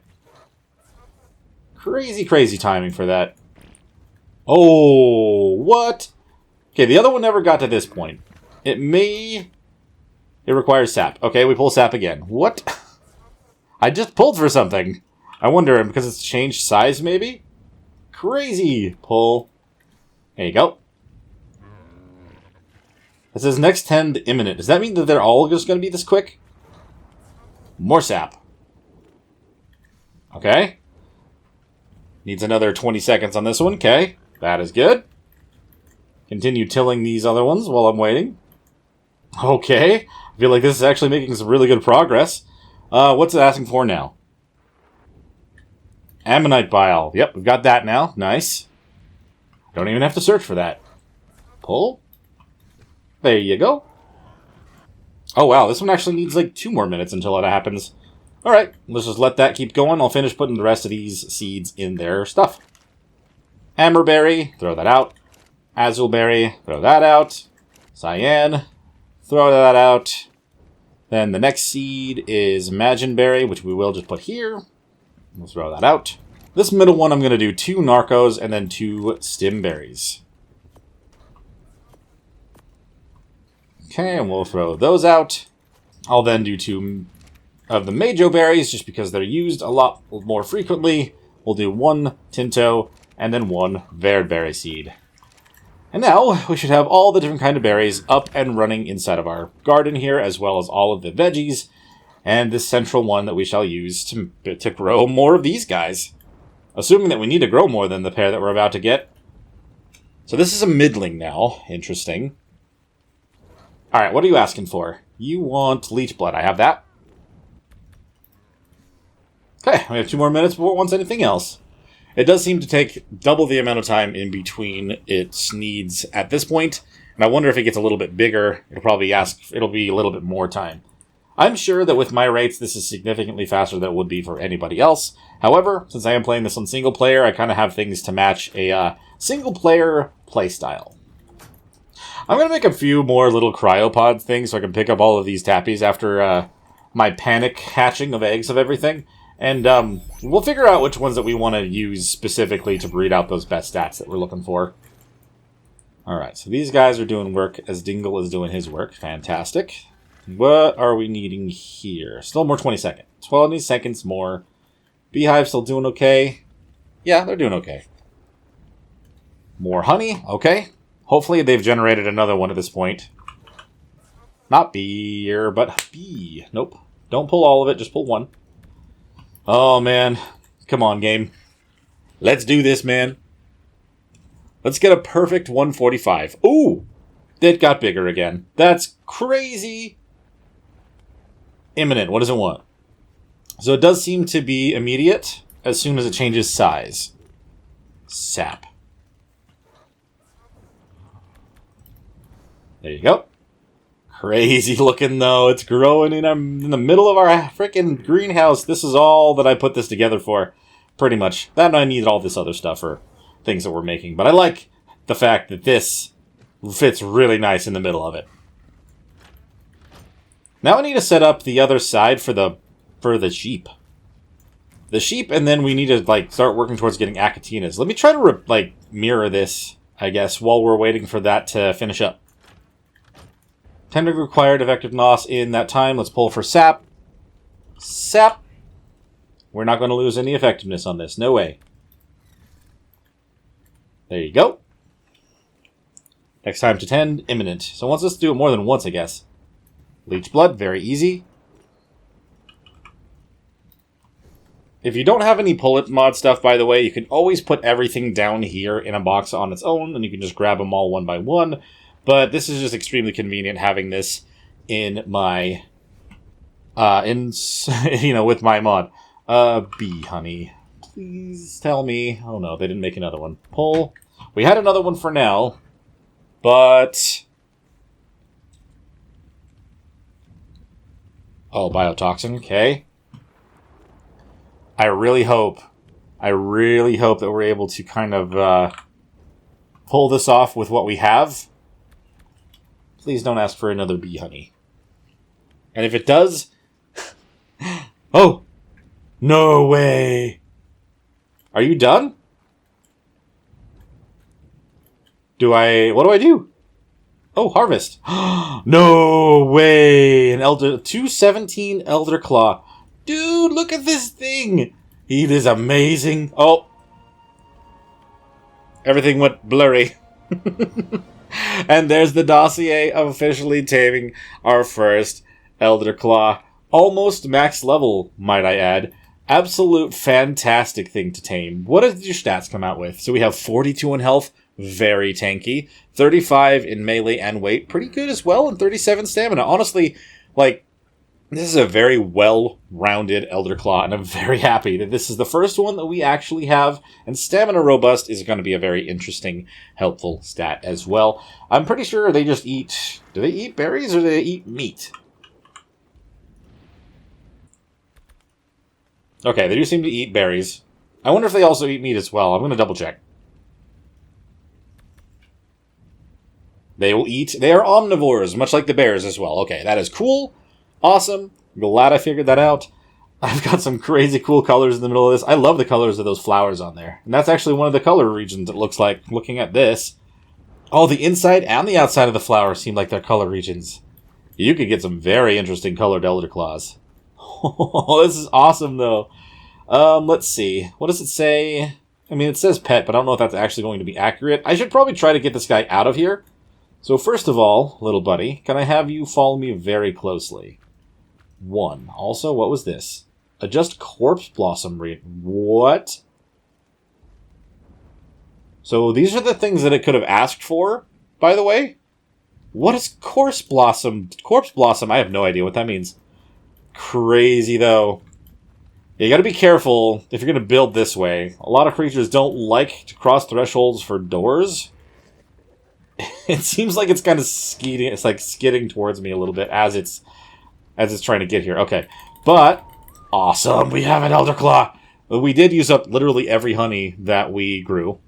Crazy, crazy timing for that. Oh, what? Okay, the other one never got to this point. It requires sap. Okay, we pull sap again. What? I just pulled for something. I wonder, because it's changed size, maybe? Crazy. Pull. There you go. It says next 10 imminent. Does that mean that they're all just going to be this quick? More sap. Okay. Needs another 20 seconds on this one. Okay. That is good. Continue tilling these other ones while I'm waiting. Okay. I feel like this is actually making some really good progress. What's it asking for now? Ammonite bile. Yep, we've got that now. Nice. Don't even have to search for that. Pull. There you go. Oh, wow, this one actually needs like 2 more minutes until that happens. Alright, let's just let that keep going. I'll finish putting the rest of these seeds in their stuff. Amberberry, throw that out. Azulberry, throw that out. Cyan, throw that out. Then the next seed is Imagineberry, which we will just put here. We'll throw that out. This middle one, I'm going to do 2 Narcos and then 2 Stimberries. Okay, and we'll throw those out. I'll then do 2 of the Majo berries, just because they're used a lot more frequently. We'll do 1 Tinto and then 1 Verdberry seed. And now we should have all the different kind of berries up and running inside of our garden here, as well as all of the veggies, and this central one that we shall use to grow more of these guys. Assuming that we need to grow more than the pair that we're about to get. So this is a middling now. Interesting. Alright, what are you asking for? You want leech blood. I have that. Okay, we have 2 more minutes before it wants anything else. It does seem to take double the amount of time in between its needs at this point, and I wonder if it gets a little bit bigger, it'll be a little bit more time. I'm sure that with my rates, this is significantly faster than it would be for anybody else. However, since I am playing this on single player, I kind of have things to match a single player playstyle. I'm going to make a few more little cryopod things so I can pick up all of these tappies after my panic hatching of eggs of everything. And we'll figure out which ones that we want to use specifically to breed out those best stats that we're looking for. Alright, so these guys are doing work as Dingle is doing his work. Fantastic. What are we needing here? Still more 20 seconds. 20 seconds more. Beehive still doing okay? Yeah, they're doing okay. More honey. Okay. Hopefully they've generated another one at this point. Not beer, but bee. Nope. Don't pull all of it, just pull one. Oh, man. Come on, game. Let's do this, man. Let's get a perfect 145. Ooh! It got bigger again. That's crazy! Imminent. What does it want? So it does seem to be immediate as soon as it changes size. Sap. There you go. Crazy looking, though. It's growing in the middle of our freaking greenhouse. This is all that I put this together for. Pretty much. That and I need all this other stuff for things that we're making. But I like the fact that this fits really nice in the middle of it. Now I need to set up the other side for the sheep. The sheep, and then we need to start working towards getting Acatinas. Let me try to mirror this, I guess, while we're waiting for that to finish up. 10 required effective NOS in that time. Let's pull for sap. Sap. We're not going to lose any effectiveness on this. No way. There you go. Next time to 10, imminent. So let's do it more than once, I guess. Leech blood, very easy. If you don't have any pull-it mod stuff, by the way, you can always put everything down here in a box on its own, and you can just grab them all one by one. But this is just extremely convenient having this in my, with my mod. Bee honey. Please tell me. Oh no, they didn't make another one. Pull. We had another one for now, but... Oh, biotoxin, okay. I really hope that we're able to kind of pull this off with what we have. Please don't ask for another bee honey. And if it does... Oh! No way! Are you done? What do I do? Oh, harvest. No way! 217 Elderclaw. Dude, look at this thing! It is amazing. Oh. Everything went blurry. And there's the dossier of officially taming our first Elderclaw. Almost max level, might I add. Absolute fantastic thing to tame. What did your stats come out with? So we have 42 in health. Very tanky. 35 in melee and weight. Pretty good as well. And 37 stamina. Honestly, this is a very well-rounded Elderclaw, and I'm very happy that this is the first one that we actually have, and Stamina Robust is going to be a very interesting, helpful stat as well. I'm pretty sure they just eat... Do they eat berries, or do they eat meat? Okay, they do seem to eat berries. I wonder if they also eat meat as well. I'm going to double-check. They will eat... They are omnivores, much like the bears as well. Okay, that is cool. Awesome. Glad I figured that out. I've got some crazy cool colors in the middle of this. I love the colors of those flowers on there. And that's actually one of the color regions, it looks like, looking at this. Oh, the inside and the outside of the flower seem like they're color regions. You could get some very interesting colored Elderclaws. Oh, this is awesome, though. Let's see. What does it say? I mean, it says pet, but I don't know if that's actually going to be accurate. I should probably try to get this guy out of here. So first of all, little buddy, can I have you follow me very closely? 1. Also, what was this? Adjust corpse blossom rate. What? So these are the things that it could have asked for, by the way. What is corpse blossom? Corpse blossom, I have no idea what that means. Crazy, though. You gotta be careful if you're gonna build this way. A lot of creatures don't like to cross thresholds for doors. It seems like it's kind of skidding. It's like skidding towards me a little bit as it's trying to get here. Okay, but awesome, we have an Elderclaw. We did use up literally every honey that we grew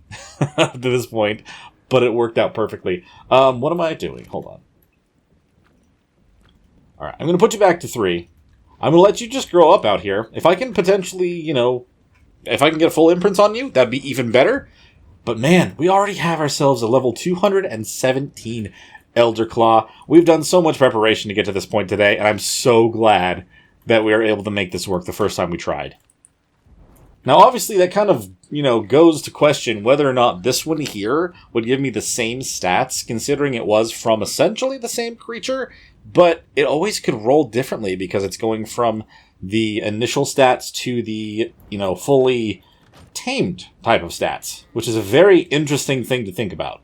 to this point, but it worked out perfectly. What am I doing? Hold on. All right, I'm gonna put you back to 3. I'm going to let you just grow up out here. If I can potentially, you know, if I can get full imprints on you, that'd be even better. But man, we already have ourselves a level 217 Elderclaw. We've done so much preparation to get to this point today, and I'm so glad that we were able to make this work the first time we tried. Now, obviously, that kind of, you know, goes to question whether or not this one here would give me the same stats, considering it was from essentially the same creature, but it always could roll differently because it's going from the initial stats to the, you know, fully tamed type of stats, which is a very interesting thing to think about.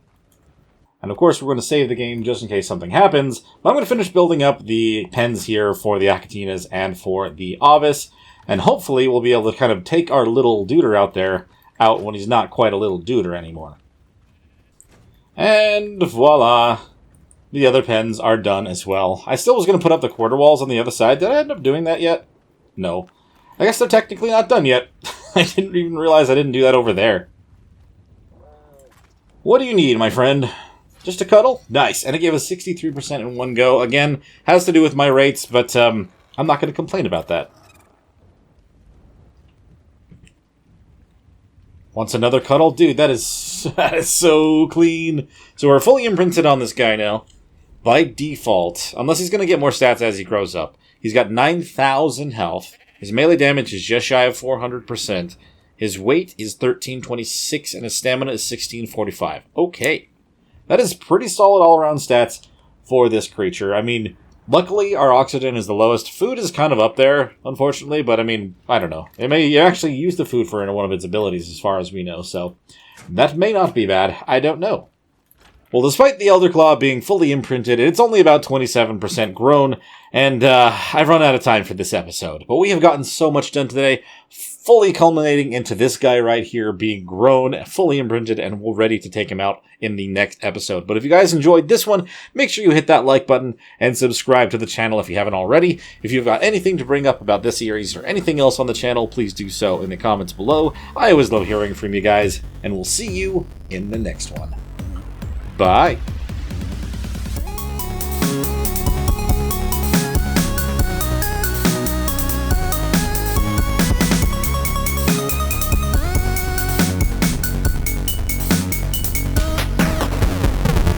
And of course, we're going to save the game just in case something happens, but I'm going to finish building up the pens here for the Acatinas and for the Ovis, and hopefully we'll be able to kind of take our little duder out when he's not quite a little duder anymore. And voila! The other pens are done as well. I still was going to put up the quarter walls on the other side. Did I end up doing that yet? No. I guess they're technically not done yet. I didn't even realize I didn't do that over there. What do you need, my friend? Just a cuddle? Nice. And it gave us 63% in one go. Again, has to do with my rates, but I'm not going to complain about that. Wants another cuddle? Dude, that is so clean. So we're fully imprinted on this guy now. By default, unless he's going to get more stats as he grows up. He's got 9,000 health. His melee damage is just shy of 400%. His weight is 1326 and his stamina is 1645. Okay. That is pretty solid all-around stats for this creature. I mean, luckily our oxygen is the lowest. Food is kind of up there, unfortunately, but I mean, I don't know. It may actually use the food for one of its abilities as far as we know, so that may not be bad. I don't know. Well, despite the Elderclaw being fully imprinted, it's only about 27% grown, and I've run out of time for this episode. But we have gotten so much done today, fully culminating into this guy right here being grown, fully imprinted, and we're ready to take him out in the next episode. But if you guys enjoyed this one, make sure you hit that like button and subscribe to the channel if you haven't already. If you've got anything to bring up about this series or anything else on the channel, please do so in the comments below. I always love hearing from you guys, and we'll see you in the next one. Bye.